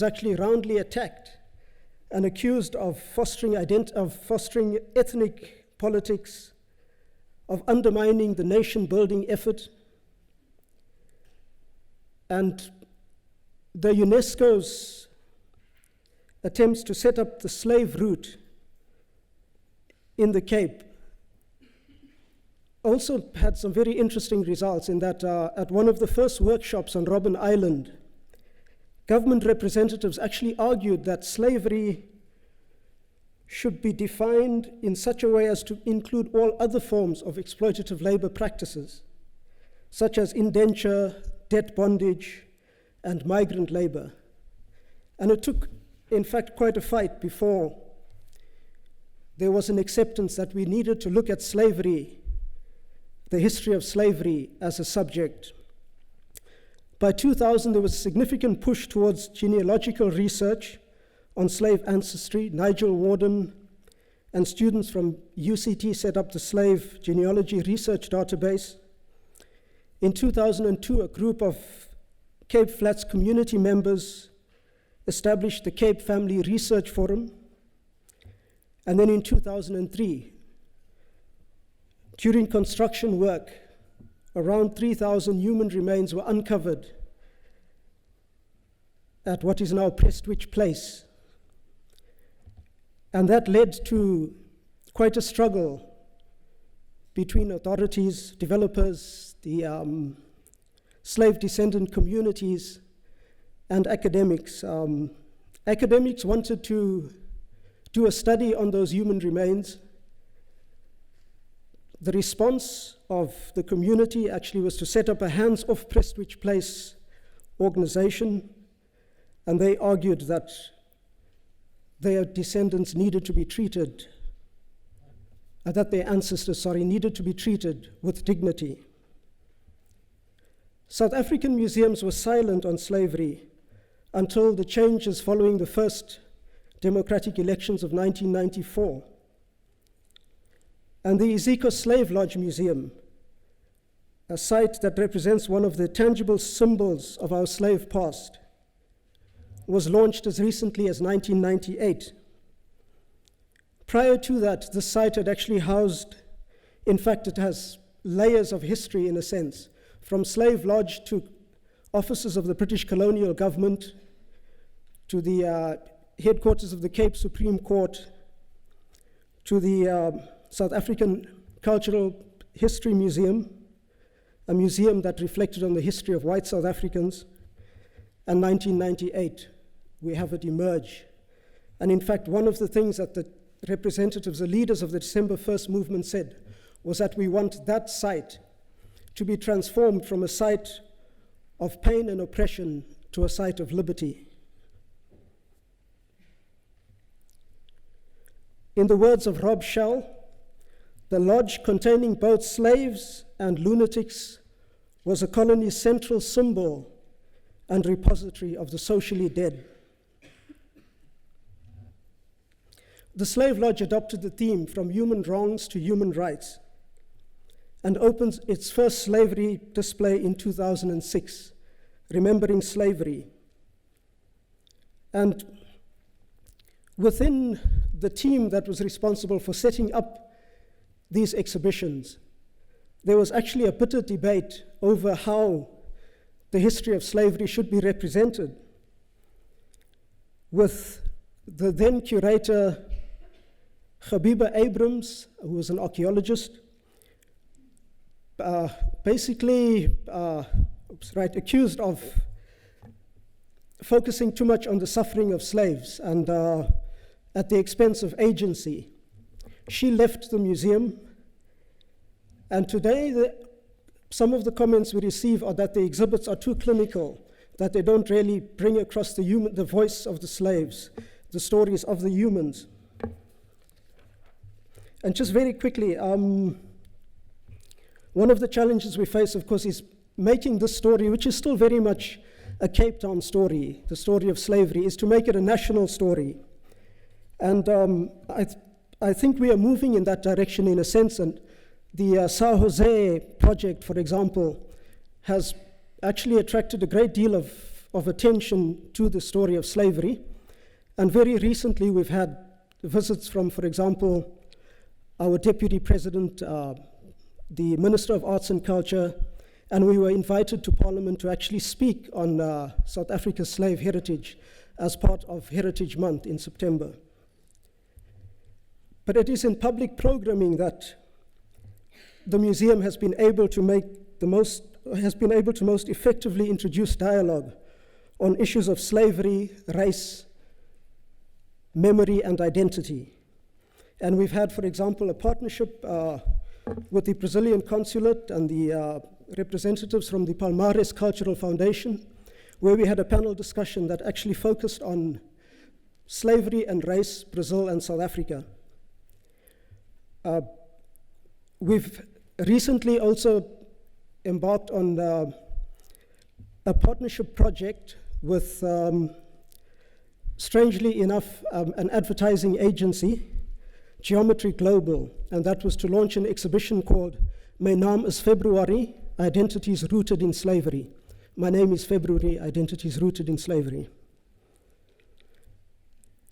actually roundly attacked and accused of fostering ethnic politics, of undermining the nation-building effort. And the UNESCO's attempts to set up the slave route in the Cape also had some very interesting results in that at one of the first workshops on Robben Island, government representatives actually argued that slavery should be defined in such a way as to include all other forms of exploitative labor practices, such as indenture, debt bondage, and migrant labor. And it took, in fact, quite a fight before there was an acceptance that we needed to look at slavery, the history of slavery, as a subject. By 2000, there was a significant push towards genealogical research on slave ancestry. Nigel Warden and students from UCT set up the Slave Genealogy Research Database. In 2002, a group of Cape Flats community members established the Cape Family Research Forum. And then in 2003, during construction work, around 3,000 human remains were uncovered at what is now Prestwich Place. And that led to quite a struggle between authorities, developers, the slave descendant communities, and academics. Academics wanted to do a study on those human remains. The response of the community actually was to set up a hands-off Prestwich Place organization, and they argued that their descendants needed to be treated, that their ancestors, needed to be treated with dignity. South African museums were silent on slavery until the changes following the first democratic elections of 1994. And the Iziko Slave Lodge Museum, a site that represents one of the tangible symbols of our slave past, was launched as recently as 1998. Prior to that, the site had actually housed, in fact, it has layers of history in a sense, from Slave Lodge to offices of the British colonial government, to the headquarters of the Cape Supreme Court, to the South African Cultural History Museum, a museum that reflected on the history of white South Africans. And 1998, we have it emerge. And in fact, one of the things that the representatives, the leaders of the December 1st movement said was that we want that site to be transformed from a site of pain and oppression to a site of liberty. In the words of Rob Shell, the lodge containing both slaves and lunatics was a colony's central symbol and repository of the socially dead. The Slave Lodge adopted the theme from human wrongs to human rights and opened its first slavery display in 2006, Remembering Slavery. And within the team that was responsible for setting up these exhibitions, there was actually a bitter debate over how the history of slavery should be represented, with the then curator Habiba Abrams, who was an archaeologist, accused of focusing too much on the suffering of slaves and at the expense of agency. She left the museum, and today some of the comments we receive are that the exhibits are too clinical, that they don't really bring across the voice of the slaves, the stories of the humans. And just very quickly, one of the challenges we face, of course, is making this story, which is still very much a Cape Town story, the story of slavery, is to make it a national story. And I think we are moving in that direction in a sense, and the Sao Jose project, for example, has actually attracted a great deal of attention to the story of slavery. And very recently we've had visits from, for example, our Deputy President, the Minister of Arts and Culture, and we were invited to Parliament to actually speak on South Africa's slave heritage as part of Heritage Month in September. But it is in public programming that the museum has been able to most effectively introduce dialogue on issues of slavery, race, memory, and identity. And we've had, for example, a partnership with the Brazilian consulate and the representatives from the Palmares Cultural Foundation, where we had a panel discussion that actually focused on slavery and race, Brazil and South Africa. We've recently also embarked on a partnership project with, strangely enough, an advertising agency, Geometry Global, and that was to launch an exhibition called My Naam is February, Identities Rooted in Slavery. My name is February, Identities Rooted in Slavery.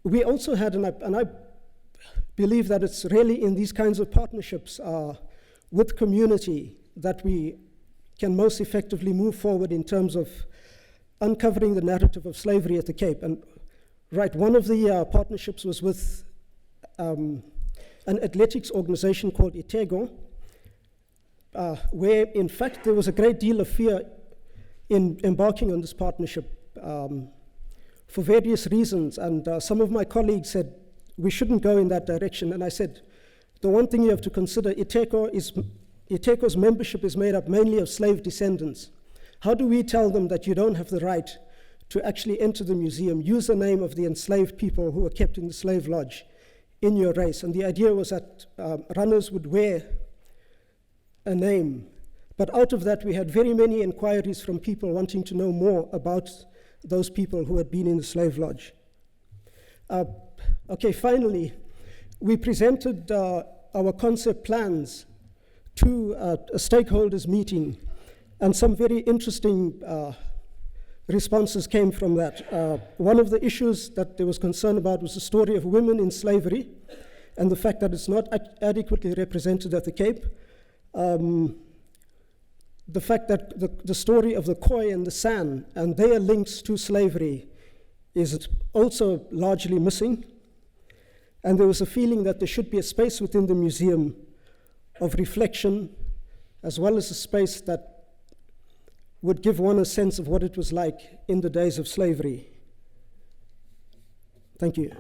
We also had, and I believe that it's really in these kinds of partnerships with community that we can most effectively move forward in terms of uncovering the narrative of slavery at the Cape. And right, one of the partnerships was with an athletics organization called Itego, where in fact there was a great deal of fear in embarking on this partnership for various reasons. And some of my colleagues said, we shouldn't go in that direction. And I said, the one thing you have to consider, Iteco's membership is made up mainly of slave descendants. How do we tell them that you don't have the right to actually enter the museum, use the name of the enslaved people who were kept in the slave lodge in your race? And the idea was that runners would wear a name. But out of that, we had very many inquiries from people wanting to know more about those people who had been in the slave lodge. Okay, finally, we presented our concept plans to a stakeholders meeting, and some very interesting responses came from that. One of the issues that there was concern about was the story of women in slavery and the fact that it's not adequately represented at the Cape. The fact that the story of the Khoi and the San and their links to slavery is also largely missing. And there was a feeling that there should be a space within the museum of reflection, as well as a space that would give one a sense of what it was like in the days of slavery. Thank you.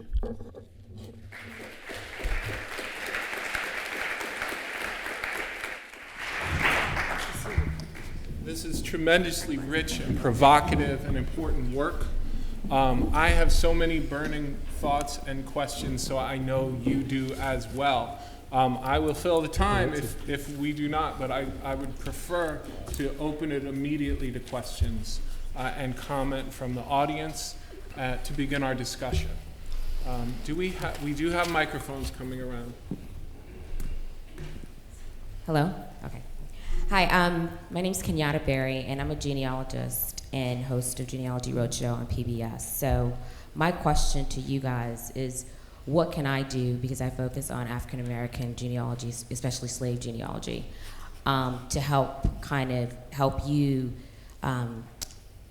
This is tremendously rich and provocative and important work. I have so many burning thoughts and questions, so I know you do as well. I will fill the time if we do not, but I would prefer to open it immediately to questions and comment from the audience to begin our discussion. We do have microphones coming around. Hello? Okay. Hi, my name's Kenyatta Berry, and I'm a genealogist and host of Genealogy Roadshow on PBS. So my question to you guys is, what can I do, because I focus on African American genealogy, especially slave genealogy, to help you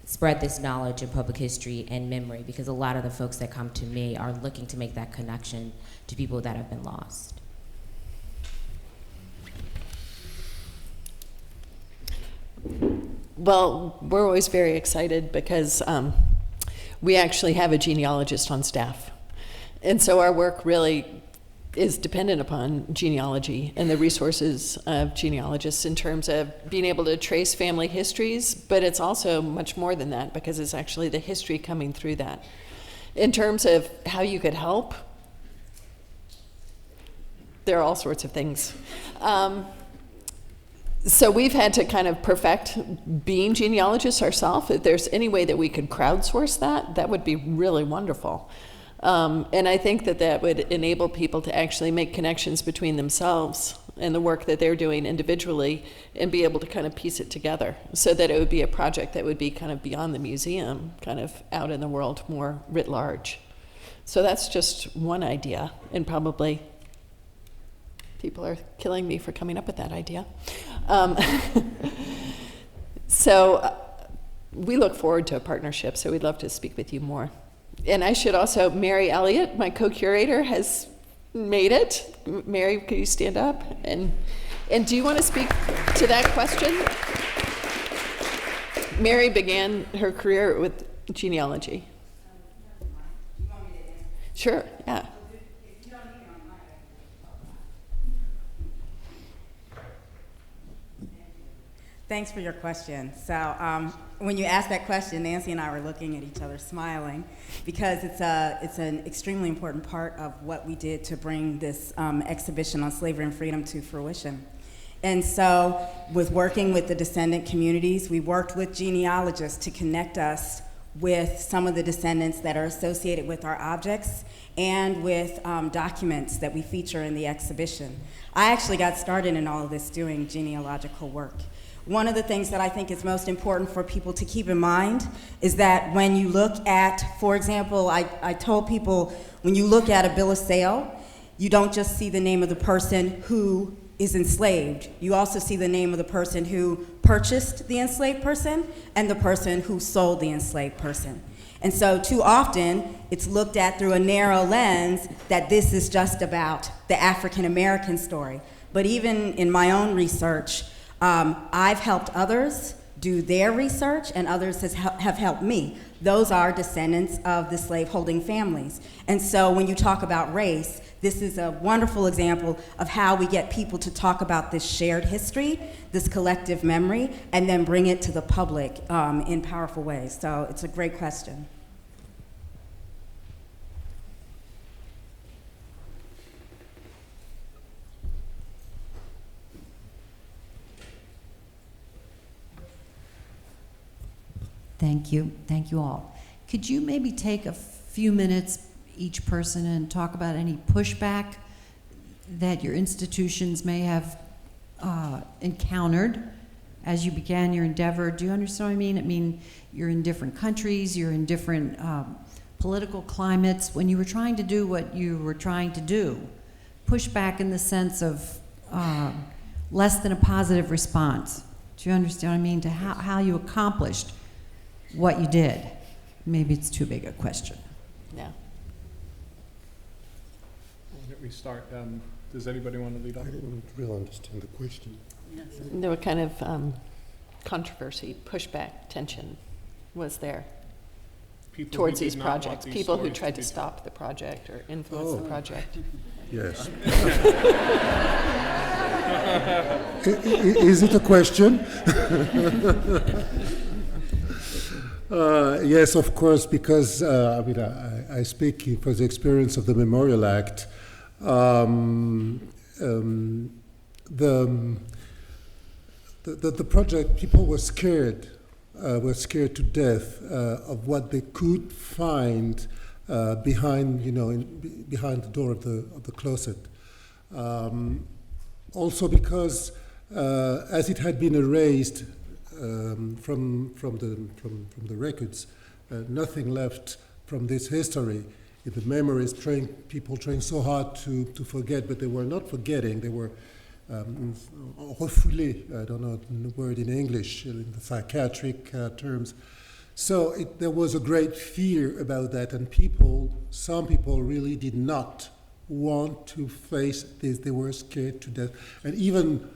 spread this knowledge of public history and memory, because a lot of the folks that come to me are looking to make that connection to people that have been lost. Well, we're always very excited because we actually have a genealogist on staff. And so our work really is dependent upon genealogy and the resources of genealogists in terms of being able to trace family histories, but it's also much more than that because it's actually the history coming through that. In terms of how you could help, there are all sorts of things. So we've had to kind of perfect being genealogists ourselves. If there's any way that we could crowdsource that, that would be really wonderful. And I think that that would enable people to actually make connections between themselves and the work that they're doing individually and be able to kind of piece it together so that it would be a project that would be kind of beyond the museum, kind of out in the world more writ large. So that's just one idea, and probably people are killing me for coming up with that idea. So we look forward to a partnership, so we'd love to speak with you more. And I should also, Mary Elliott, my co-curator, has made it. Mary, could you stand up? And do you want to speak to that question? Mary began her career with genealogy. Sure, yeah. Thanks for your question. So when you asked that question, Nancy and I were looking at each other smiling because it's an extremely important part of what we did to bring this exhibition on slavery and freedom to fruition. And so with working with the descendant communities, we worked with genealogists to connect us with some of the descendants that are associated with our objects and with documents that we feature in the exhibition. I actually got started in all of this doing genealogical work. One of the things that I think is most important for people to keep in mind is that when you look at, for example, I told people, when you look at a bill of sale, you don't just see the name of the person who is enslaved. You also see the name of the person who purchased the enslaved person and the person who sold the enslaved person. And so too often, it's looked at through a narrow lens that this is just about the African American story. But even in my own research, I've helped others do their research, and others have helped me. Those are descendants of the slaveholding families. And so when you talk about race, this is a wonderful example of how we get people to talk about this shared history, this collective memory, and then bring it to the public in powerful ways. So it's a great question. Thank you. Thank you all. Could you maybe take a few minutes, each person, and talk about any pushback that your institutions may have encountered as you began your endeavor? Do you understand what I mean? I mean, you're in different countries, you're in different political climates. When you were trying to do what you were trying to do, pushback in the sense of less than a positive response. Do you understand what I mean? To how you accomplished what you did. Maybe it's too big a question. Yeah. Why don't we start? Does anybody want to lead off? I didn't really understand the question. Yes. There were kind of controversy, pushback, tension was there towards these projects. People who tried to stop the project or influence the project. Yes. Is it a question? Yes, of course, because I speak for the experience of the Memorial Act. The project, people were scared to death of what they could find behind the door of the closet. Also because as it had been erased from the records, nothing left from this history. The memories, people trying so hard to forget, but they were not forgetting. They were refoulés. I don't know the word in English, in the psychiatric terms. So there was a great fear about that, and some people really did not want to face this. They were scared to death. And even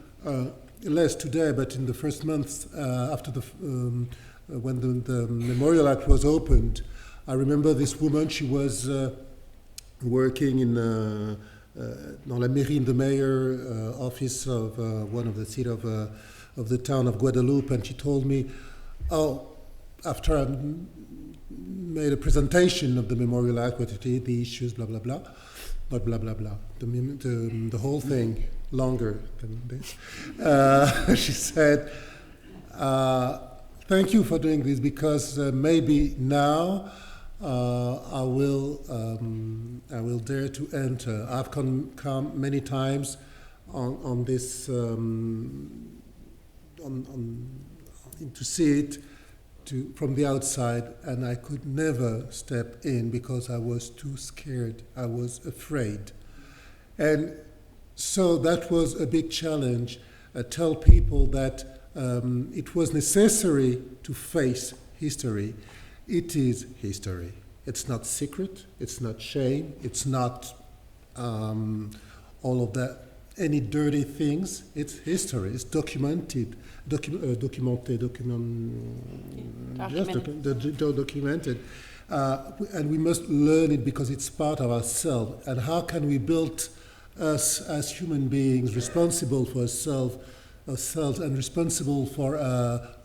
less today, but in the first months after when the Memorial Act was opened, I remember this woman. She was working in dans la mairie, in the mayor office of one of the city of the town of Guadeloupe, and she told me, after I made a presentation of the Memorial Act, what it is, the issues, blah blah blah, not blah blah blah, the whole thing, longer than this. She said, "Thank you for doing this, because maybe now." I will dare to enter. I've come many times on this to see it from the outside, and I could never step in because I was too scared. I was afraid, and so that was a big challenge. Tell people that it was necessary to face history. It is history. It's not secret. It's not shame. It's not all of that, any dirty things. It's history. It's documented. Documented. And we must learn it because it's part of ourselves. And how can we build us as human beings responsible for ourselves and responsible for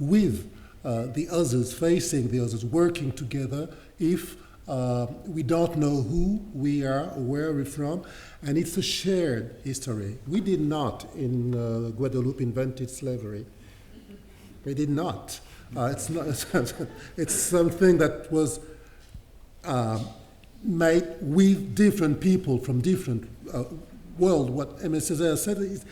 with the others, facing the others, working together, if We don't know who we are, where we're from, and it's a shared history. We did not in Guadeloupe invented slavery. We did not. It's not. It's something that was made with different people from different world. What Aimé Césaire said is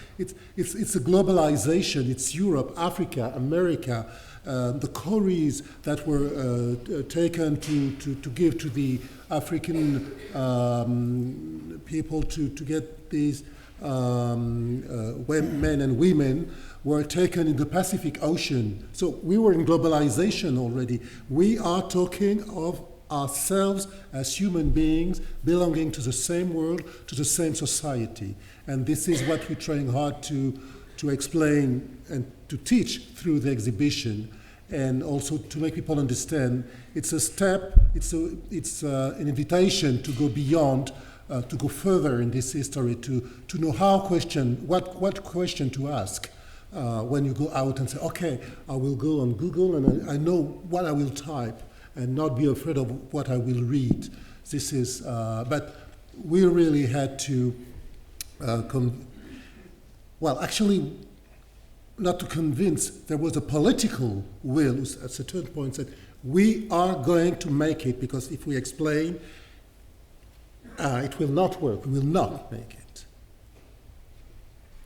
it's a globalization. It's Europe, Africa, America. The cowries that were taken to give to the African people to get these men and women were taken in the Pacific Ocean. So we were in globalization already. We are talking of ourselves as human beings belonging to the same world, to the same society. And this is what we're trying hard to explain and to teach through the exhibition, and also to make people understand it's a step, it's an invitation to go beyond, to go further in this history, to know what question to ask when you go out and say, okay, I will go on Google and I know what I will type and not be afraid of what I will read. This is, but we really had to, actually, not to convince, there was a political will at a certain point that we are going to make it, because if we explain, it will not work, we will not make it.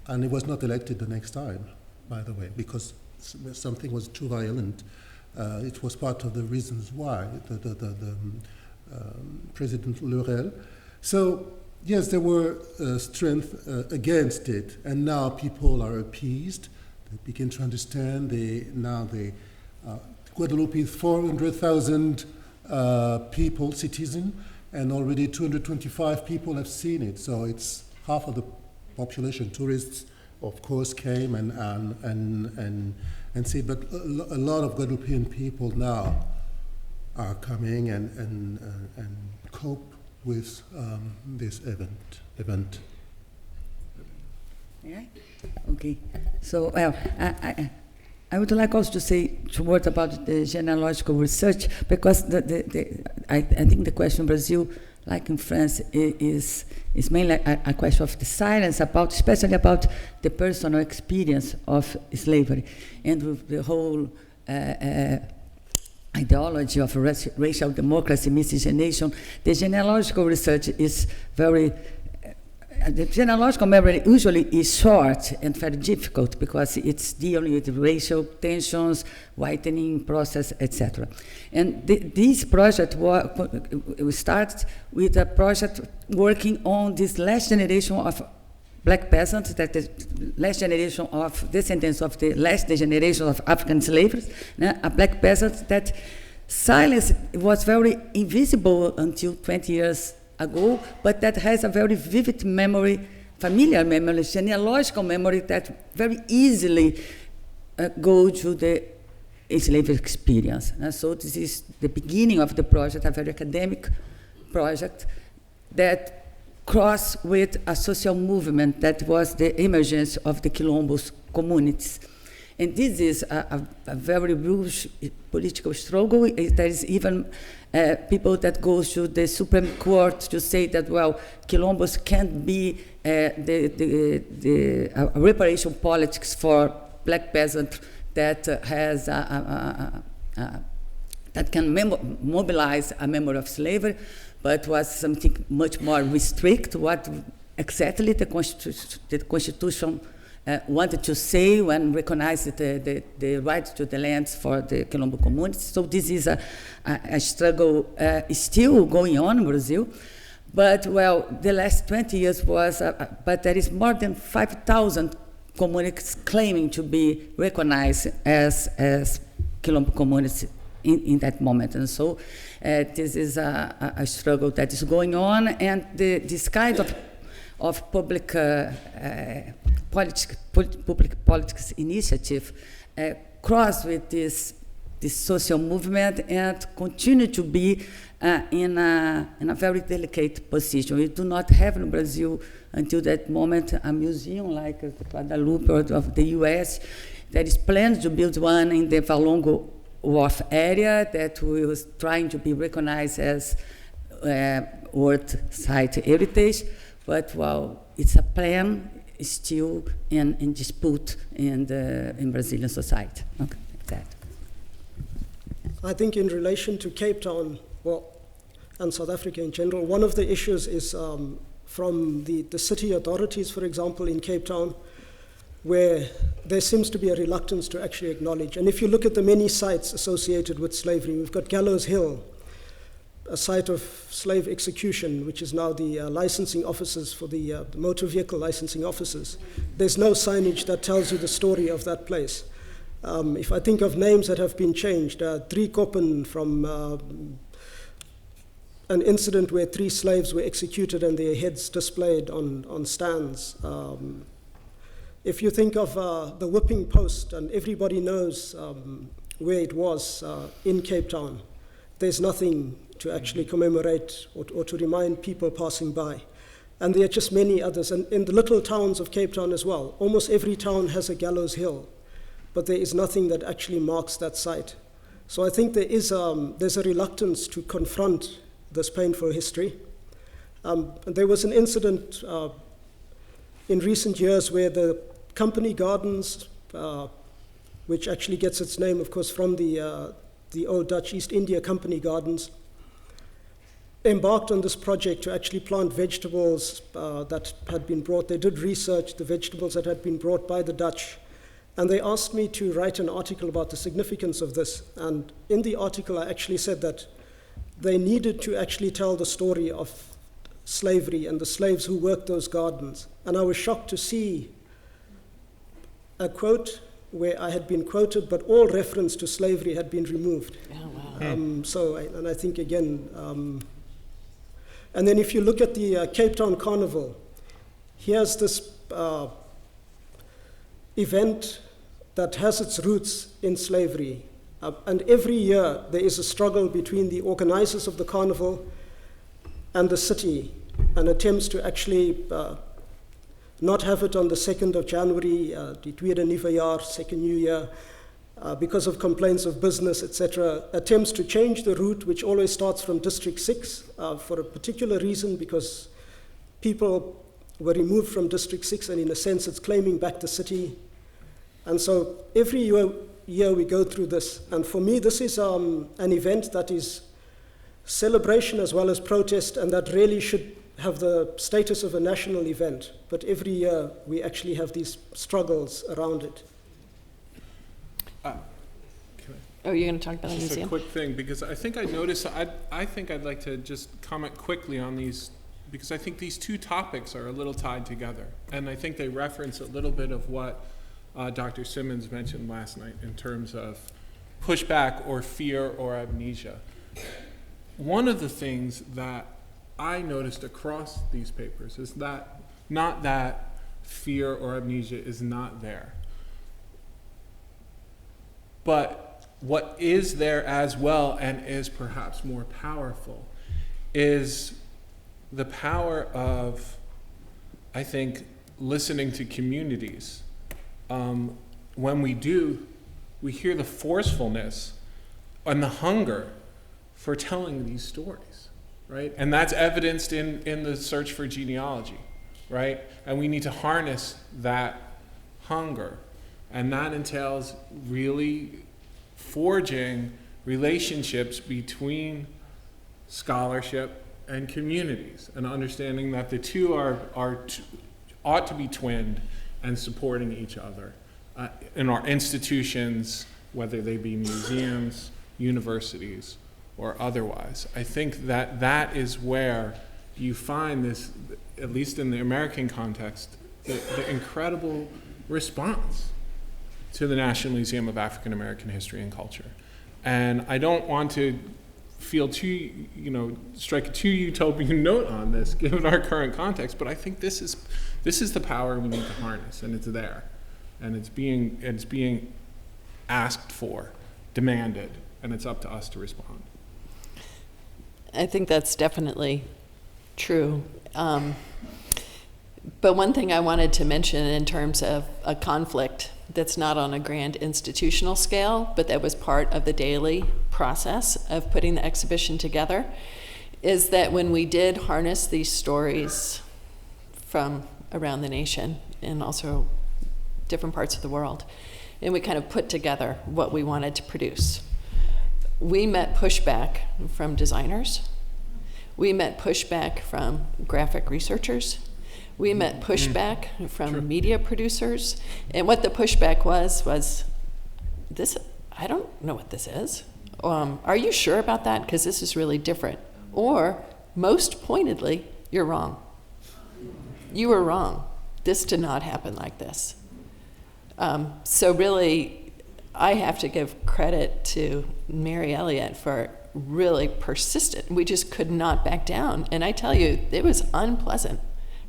And he was not elected the next time, by the way, because something was too violent. It was part of the reasons why, President Lurel. So, yes, there were strength against it, and now people are appeased. They begin to understand. Guadeloupe is 400,000 people, citizens, and already 225 people have seen it. So it's half of the population. Tourists, of course, came and see. But a lot of Guadeloupean people now are coming and cope with this event. Yeah. Okay. So, well, I would like also to say two words about the genealogical research, because I think the question in Brazil, like in France, is mainly a question of the silence about, especially about the personal experience of slavery, and with the whole ideology of racial democracy, miscegenation. The genealogical research is very. The genealogical memory usually is short and very difficult because it's dealing with racial tensions, whitening process, etc. And this project we started with a project working on this last generation of black peasants, that the last generation of descendants of the last generation of African slaves, a black peasant that silence was very invisible until 20 years ago, but that has a very vivid memory, familiar memory, genealogical memory that very easily go to the enslaved experience. So this is the beginning of the project, a very academic project that crossed with a social movement that was the emergence of the Quilombos communities. And this is a very huge political struggle. There is even people that go to the Supreme Court to say that, well, Quilombos can't be the reparation politics for black peasants that has that can mobilize a memory of slavery, but was something much more restricted. What exactly the Constitution wanted to say when recognized the right to the lands for the Quilombo communities. So this is a struggle still going on in Brazil. But, well, the last 20 years was, but there is more than 5,000 communities claiming to be recognized as Quilombo communities in that moment. And so this is a struggle that is going on, and this kind of public politics initiative cross with this social movement and continue to be in a very delicate position. We do not have in Brazil until that moment a museum like the Guadalupe of the US. There is plans to build one in the Valongo wharf area that we was trying to be recognized as World Site Heritage, but well, it's a plan still in dispute in Brazilian society. Okay, that. I think in relation to Cape Town, and South Africa in general, one of the issues is from the city authorities, for example, in Cape Town, where there seems to be a reluctance to actually acknowledge. And if you look at the many sites associated with slavery, we've got Gallows Hill, a site of slave execution, which is now the licensing offices for the motor vehicle licensing offices. There's no signage that tells you the story of that place. If I think of names that have been changed, Driekoppen from an incident where 3 slaves were executed and their heads displayed on stands. If you think of the whipping post, and everybody knows where it was in Cape Town, there's nothing to actually commemorate or to remind people passing by. And there are just many others. And in the little towns of Cape Town as well, almost every town has a Gallows Hill, but there is nothing that actually marks that site. So I think there's a reluctance to confront this painful history. And there was an incident in recent years where the Company Gardens, which actually gets its name, of course, from the old Dutch East India Company Gardens, embarked on this project to actually plant vegetables that had been brought. They did research the vegetables that had been brought by the Dutch, and they asked me to write an article about the significance of this. And in the article, I actually said that they needed to actually tell the story of slavery and the slaves who worked those gardens. And I was shocked to see a quote where I had been quoted, but all reference to slavery had been removed. Oh, wow. I think again, and then if you look at the Cape Town Carnival, here's this event that has its roots in slavery. And every year there is a struggle between the organizers of the carnival and the city, and attempts to actually not have it on the 2nd of January, the Tweede Nuwe Jaar, Second New Year, because of complaints of business, etc. Attempts to change the route, which always starts from District 6, for a particular reason, because people were removed from District 6, and in a sense it's claiming back the city. And so every year we go through this, and for me this is an event that is celebration as well as protest, and that really should have the status of a national event, but every year we actually have these struggles around it. Oh, you're going to talk about the Just museum? a quick thing, because I think I noticed, I think I'd like to just comment quickly on these, because I think these two topics are a little tied together, and I think they reference a little bit of what Dr. Simmons mentioned last night in terms of pushback or fear or amnesia. One of the things that I noticed across these papers is that not that fear or amnesia is not there, but what is there as well, and is perhaps more powerful, is the power of, I think, listening to communities. When we do, we hear the forcefulness and the hunger for telling these stories, right? And that's evidenced in the search for genealogy, right? And we need to harness that hunger. And that entails really forging relationships between scholarship and communities, and understanding that the two ought to be twinned and supporting each other in our institutions, whether they be museums, universities, or otherwise. I think that that is where you find this, at least in the American context, the incredible response to the National Museum of African American History and Culture. And I don't want to feel too, strike a too utopian note on this, given our current context, but I think this is the power we need to harness, and it's there. And it's being asked for, demanded, and it's up to us to respond. I think that's definitely true. But one thing I wanted to mention in terms of a conflict that's not on a grand institutional scale, but that was part of the daily process of putting the exhibition together, is that when we did harness these stories from around the nation and also different parts of the world, and we kind of put together what we wanted to produce, we met pushback from designers, we met pushback from graphic researchers, we met pushback from media producers, and what the pushback was this, I don't know what this is. Are you sure about that? Because this is really different. Or, most pointedly, you're wrong. You were wrong. This did not happen like this. So really, I have to give credit to Mary Elliott for really persistent. We just could not back down. And I tell you, it was unpleasant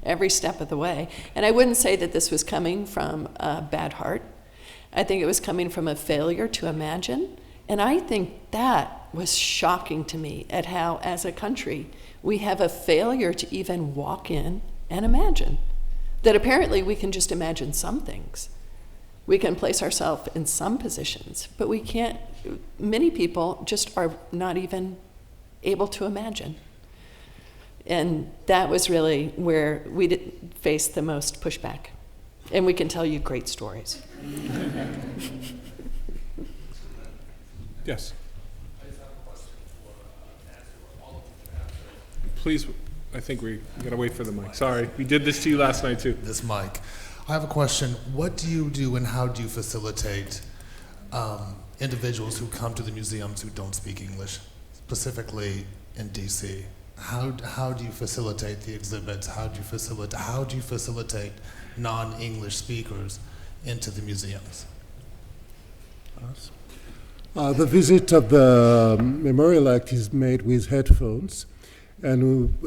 every step of the way. And I wouldn't say that this was coming from a bad heart. I think it was coming from a failure to imagine. And I think that was shocking to me at how, as a country, we have a failure to even walk in and imagine. That apparently we can just imagine some things. We can place ourselves in some positions, but we can't, many people just are not even able to imagine. And that was really where we faced the most pushback. And we can tell you great stories. Yes. Please, I think we gotta wait for the mic. Sorry, we did this to you last night too. This mic. I have a question. What do you do and how do you facilitate individuals who come to the museums who don't speak English, specifically in DC? How do you facilitate the exhibits? How do you facilitate non-English speakers into the museums? The visit of the Memorial Act is made with headphones, and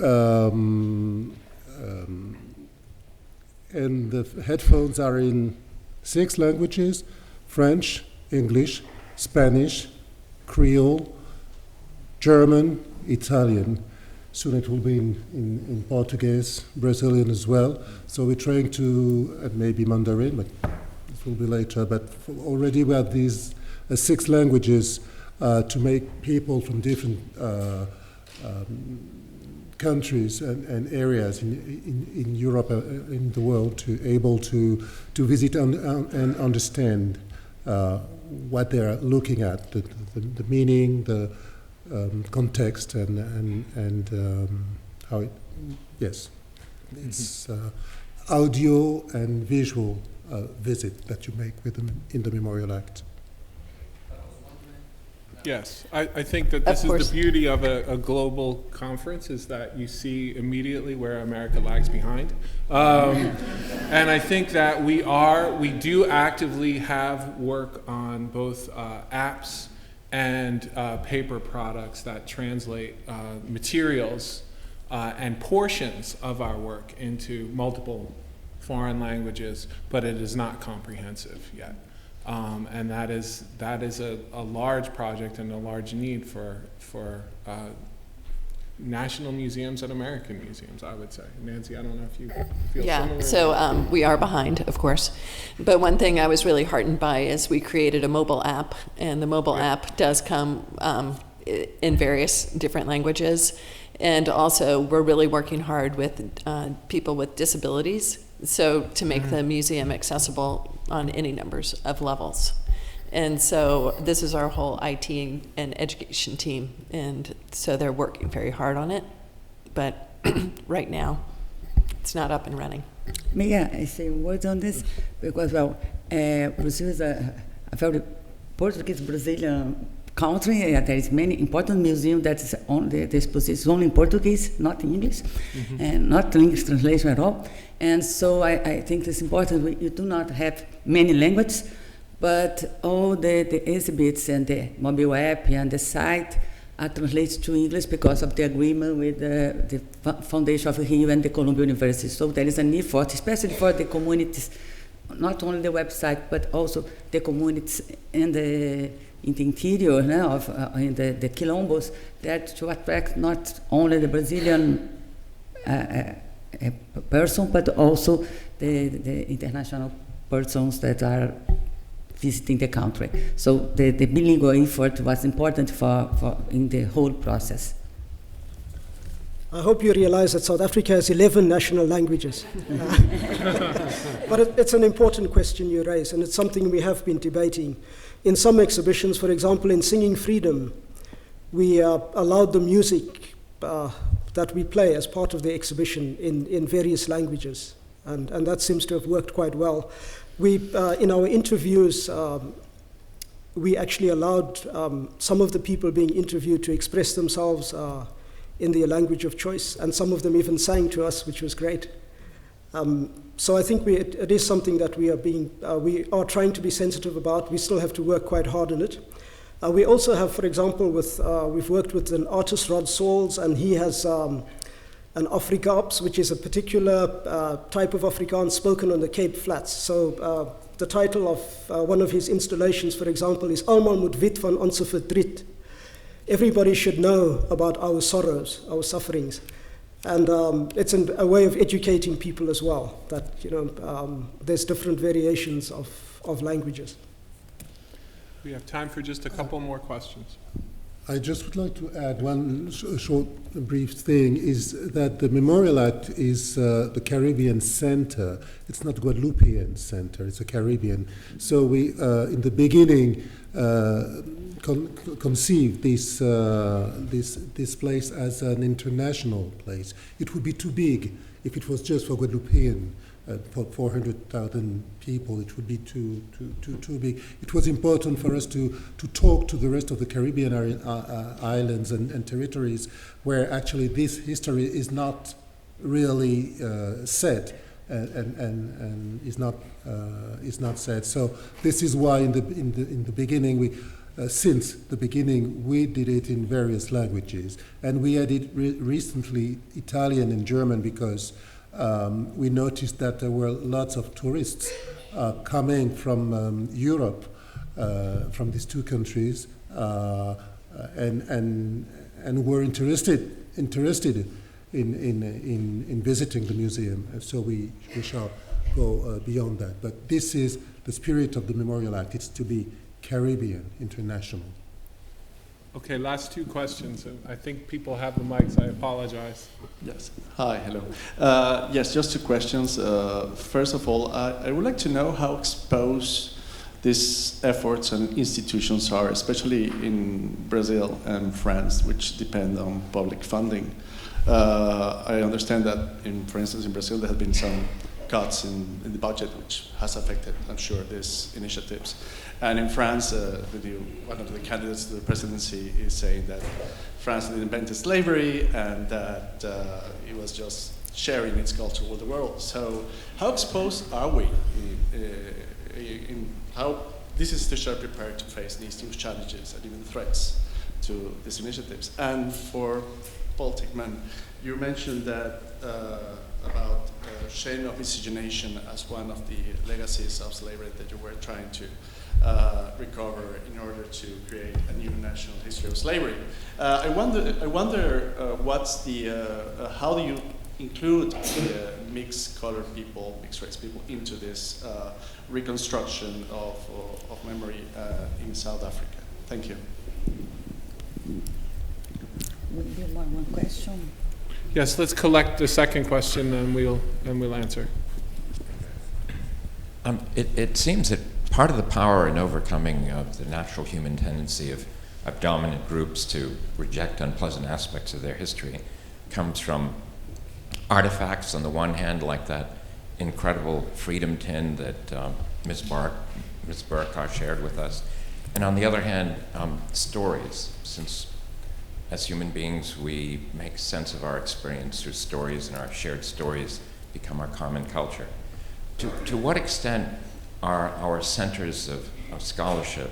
the headphones are in 6 languages: French, English, Spanish, Creole, German, Italian. Soon it will be in Portuguese, Brazilian as well. So we're trying to, and maybe Mandarin, but it will be later. But already we have these 6 languages to make people from different countries and areas in Europe, in the world, to able to visit and understand what they are looking at, the meaning, the context, and how it, yes, it's audio and visual visit that you make with them in the Memorial Act. Yes, I think that this is the beauty of a global conference, is that you see immediately where America lags behind. And I think that we do actively have work on both apps and paper products that translate materials and portions of our work into multiple foreign languages, but it is not comprehensive yet. And that is a large project and a large need for national museums and American museums, I would say. Nancy, I don't know if you feel similar. Yeah, so we are behind, of course. But one thing I was really heartened by is we created a mobile app, and the mobile app does come in various different languages. And also, we're really working hard with people with disabilities, so to make the museum accessible on any numbers of levels. And so this is our whole IT and education team, and so they're working very hard on it, but right now it's not up and running. May I say words on this? Because, well, Brazil is a very Portuguese Brazilian country. There is many important museums that is on the exposition is only in Portuguese, not in English, and not English translation at all. And so I think it's important. You do not have many languages, but all the exhibits and the mobile app and the site are translated to English because of the agreement with the Foundation of Rio and the Columbia University. So there is a need for it, especially for the communities, not only the website, but also the communities in the interior in the quilombos, that to attract not only the Brazilian person, but also the international persons that are visiting the country. So the bilingual effort was important for in the whole process. I hope you realize that South Africa has 11 national languages. But it's an important question you raise, and it's something we have been debating. In some exhibitions, for example, in Singing Freedom, we allowed the music that we play as part of the exhibition in various languages, and that seems to have worked quite well. We, in our interviews, we actually allowed some of the people being interviewed to express themselves in their language of choice, and some of them even sang to us, which was great. So I think it is something that we are trying to be sensitive about. We still have to work quite hard on it. We also have, for example, we've worked with an artist, Rod Sauls, and he has an Afrikaans, which is a particular type of Afrikaans spoken on the Cape Flats. So the title of one of his installations, for example, is Almal moet weet van onze verdriet. Everybody should know about our sorrows, our sufferings. And it's a way of educating people as well, that there's different variations of languages. We have time for just a couple more questions. I just would like to add one short, brief thing, is that the Memorial Act is the Caribbean Center. It's not Guadeloupean Center, it's a Caribbean. So we, in the beginning, conceived this place as an international place. It would be too big if it was just for Guadeloupean. For 400,000 people, it would be too big. It was important for us to talk to the rest of the Caribbean islands and territories where actually this history is not really said and is not said. So this is why in the beginning since the beginning we did it in various languages, and we added recently Italian and German because. We noticed that there were lots of tourists coming from Europe, from these two countries, and were interested in visiting the museum. So we shall go beyond that. But this is the spirit of the Memorial Act. It's to be Caribbean, international. Okay, last two questions. I think people have the mics. I apologize. Yes. Hi, hello. Yes, just two questions. First of all, I would like to know how exposed these efforts and institutions are, especially in Brazil and France, which depend on public funding. I understand that, for instance, in Brazil, there have been some cuts in the budget, which has affected, I'm sure, these initiatives. And in France, one of the candidates to the presidency is saying that France didn't invent slavery and that it was just sharing its culture with the world. So how exposed are we in how this institution are prepared to face these new challenges and even threats to these initiatives? And for Paul Tickman, you mentioned that about shame of miscegenation as one of the legacies of slavery that you were trying to recover in order to create a new national history of slavery. I wonder what's how do you include mixed colored people, mixed race people into this reconstruction of memory in South Africa? Thank you. Would be one question. Yes, let's collect the second question and we'll answer. It seems that part of the power in overcoming of the natural human tendency of dominant groups to reject unpleasant aspects of their history comes from artifacts on the one hand, like that incredible freedom tin that Ms. Barakat shared with us, and on the other hand, stories, since as human beings we make sense of our experience through stories, and our shared stories become our common culture. To what extent are our centers of scholarship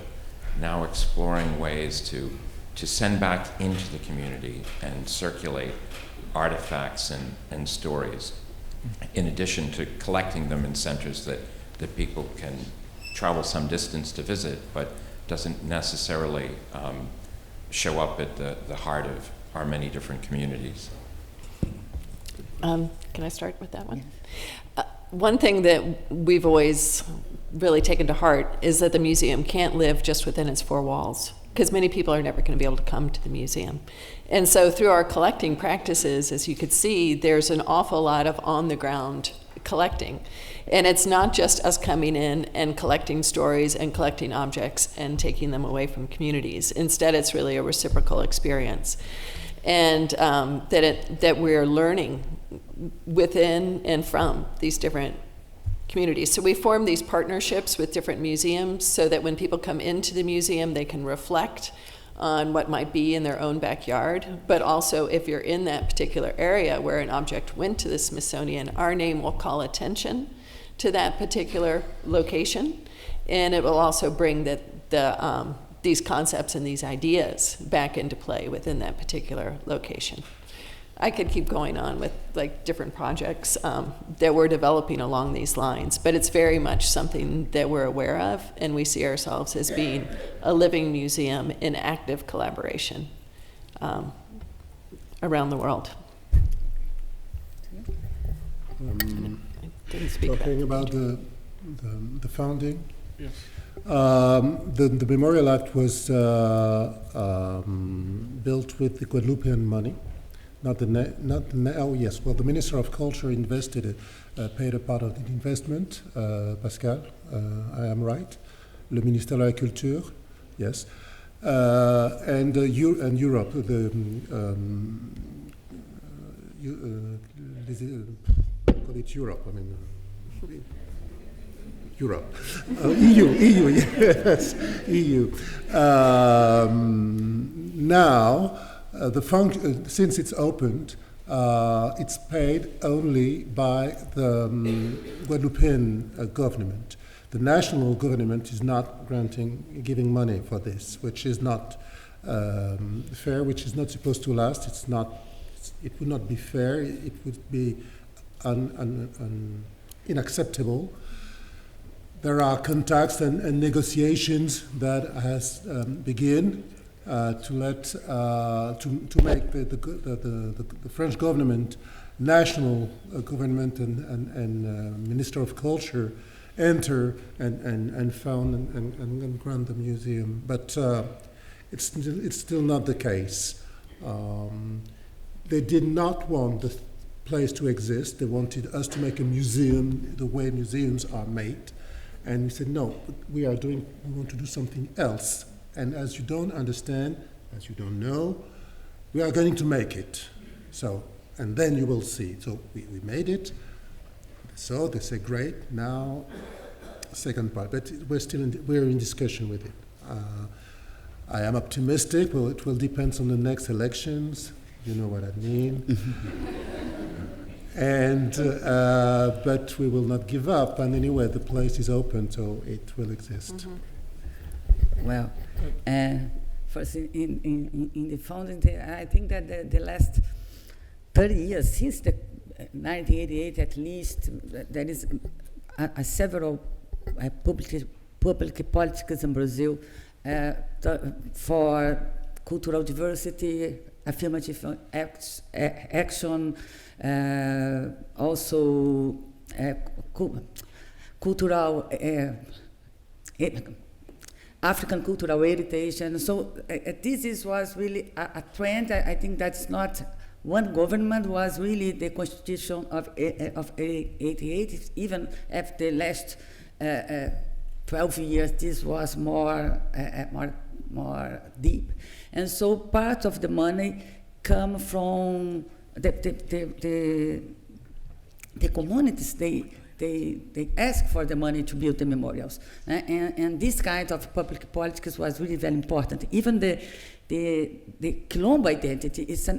now exploring ways to send back into the community and circulate artifacts and stories, in addition to collecting them in centers that people can travel some distance to visit, but doesn't necessarily show up at the heart of our many different communities? Can I start with that one? One thing that we've always really taken to heart is that the museum can't live just within its four walls, because many people are never going to be able to come to the museum. And so through our collecting practices, as you could see, there's an awful lot of on-the-ground collecting. And it's not just us coming in and collecting stories and collecting objects and taking them away from communities. Instead, it's really a reciprocal experience. And that we're learning within and from these different communities. So we form these partnerships with different museums so that when people come into the museum, they can reflect on what might be in their own backyard. But also, if you're in that particular area where an object went to the Smithsonian, our name will call attention to that particular location, and it will also bring these concepts and these ideas back into play within that particular location. I could keep going on with like different projects that we're developing along these lines, but it's very much something that we're aware of, and we see ourselves as being a living museum in active collaboration around the world. Didn't speak talking about the founding. Yes. The Memorial Act was built with the Guadeloupean money, the Minister of Culture invested, paid a part of the investment. Pascal, I am right. Le Ministère de la Culture, yes, and Europe, call it Europe. I mean, Europe, EU, yes, EU. Now, since it's opened, it's paid only by the Guadeloupean government. The national government is not giving money for this, which is not fair, which is not supposed to last. It would not be fair. It would be unacceptable. There are contacts and negotiations that has begin to make the French government, national government, and Minister of Culture enter and found and grant the museum, but it's still not the case. They did not want the place to exist. They wanted us to make a museum the way museums are made. And we said, no, we want to do something else. And as you don't understand, as you don't know, we are going to make it. So, and then you will see. So we made it. So they say, great, now, second part. But we're in discussion with it. I am optimistic. Well, it will depend on the next elections. You know what I mean. And but we will not give up. And anyway, the place is open, so it will exist. Mm-hmm. Well, first in the founding, I think that the last 30 years, since the 1988 at least, there is several public politics in Brazil for cultural diversity, affirmative action, also cultural African cultural heritage, and so this was really a trend. I think that's not one government was really the Constitution of 88. Even after the last 12 years, this was more deep, and so part of the money come from the communities. They ask for the money to build the memorials, and this kind of public politics was really very important. Even the Quilombo identity is a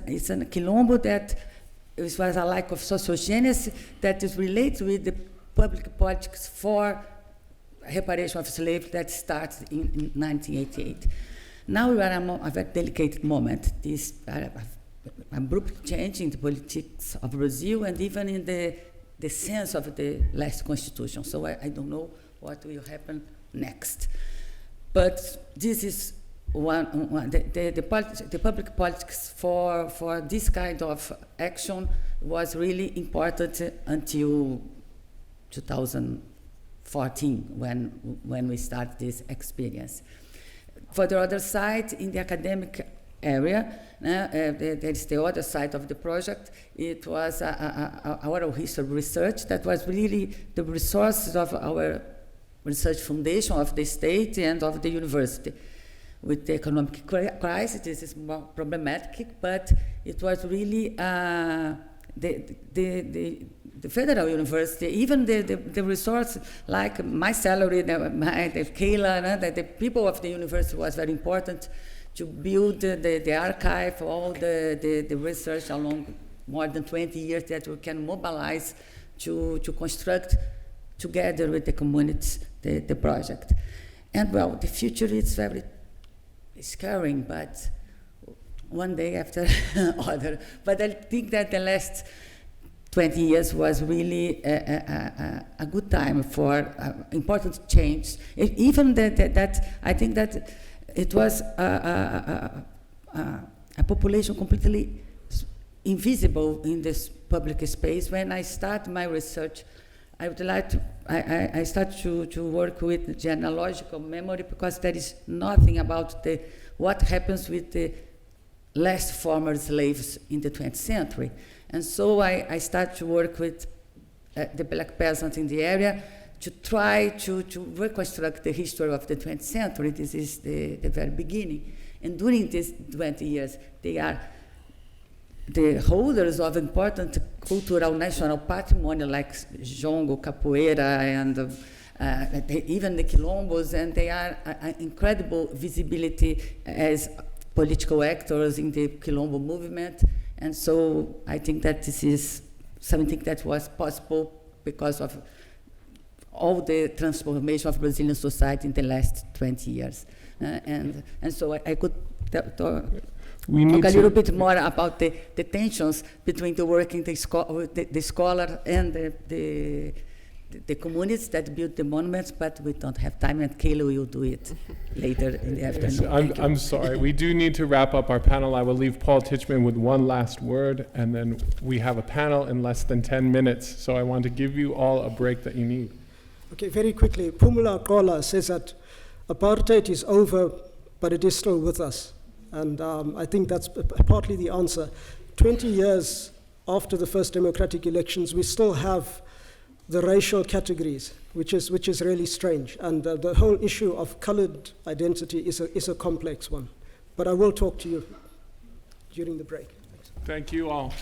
Quilombo that was a lack of sociogenesis that is related with the public politics for reparation of slaves that starts in 1988. Now we are at a very delicate moment. This abrupt change in the politics of Brazil and even in the sense of the last constitution. So I don't know what will happen next. But this is the public politics for this kind of action was really important until 2000, 14 when we start this experience. For the other side, in the academic area, there's the other side of the project. It was our oral history research that was really the resources of our research foundation of the state and of the university. With the economic crisis, this is more problematic, but it was really the federal university, even the resource, like my salary, the Kayla, the people of the university was very important to build the archive, all the research along more than 20 years that we can mobilize to construct together with the communities the project. And well, the future is very scary, but one day after other. But I think that the last 20 years was really a good time for important change. Even that I think that it was a population completely invisible in this public space. When I start my research, I would like to, I start to work with genealogical memory because there is nothing about what happens with the last former slaves in the 20th century. And so I start to work with the black peasants in the area to try to reconstruct the history of the 20th century. This is the very beginning. And during these 20 years, they are the holders of important cultural national patrimony like jongo, capoeira, and even the quilombos, and they are an incredible visibility as political actors in the quilombo movement. And so I think that this is something that was possible because of all the transformation of Brazilian society in the last 20 years. And so I could talk a little bit more about the tensions between the working, the scholar and the communities that built the monuments, but we don't have time, and Kayla will do it later in the afternoon. I'm sorry. We do need to wrap up our panel. I will leave Paul Tichman with one last word, and then we have a panel in less than 10 minutes, so I want to give you all a break that you need. Okay, very quickly. Phumula Gqola says that apartheid is over, but it is still with us. And I think that's partly the answer. 20 years after the first democratic elections, we still have the racial categories, which is really strange. And the whole issue of colored identity is a complex one. But I will talk to you during the break. Thank you all.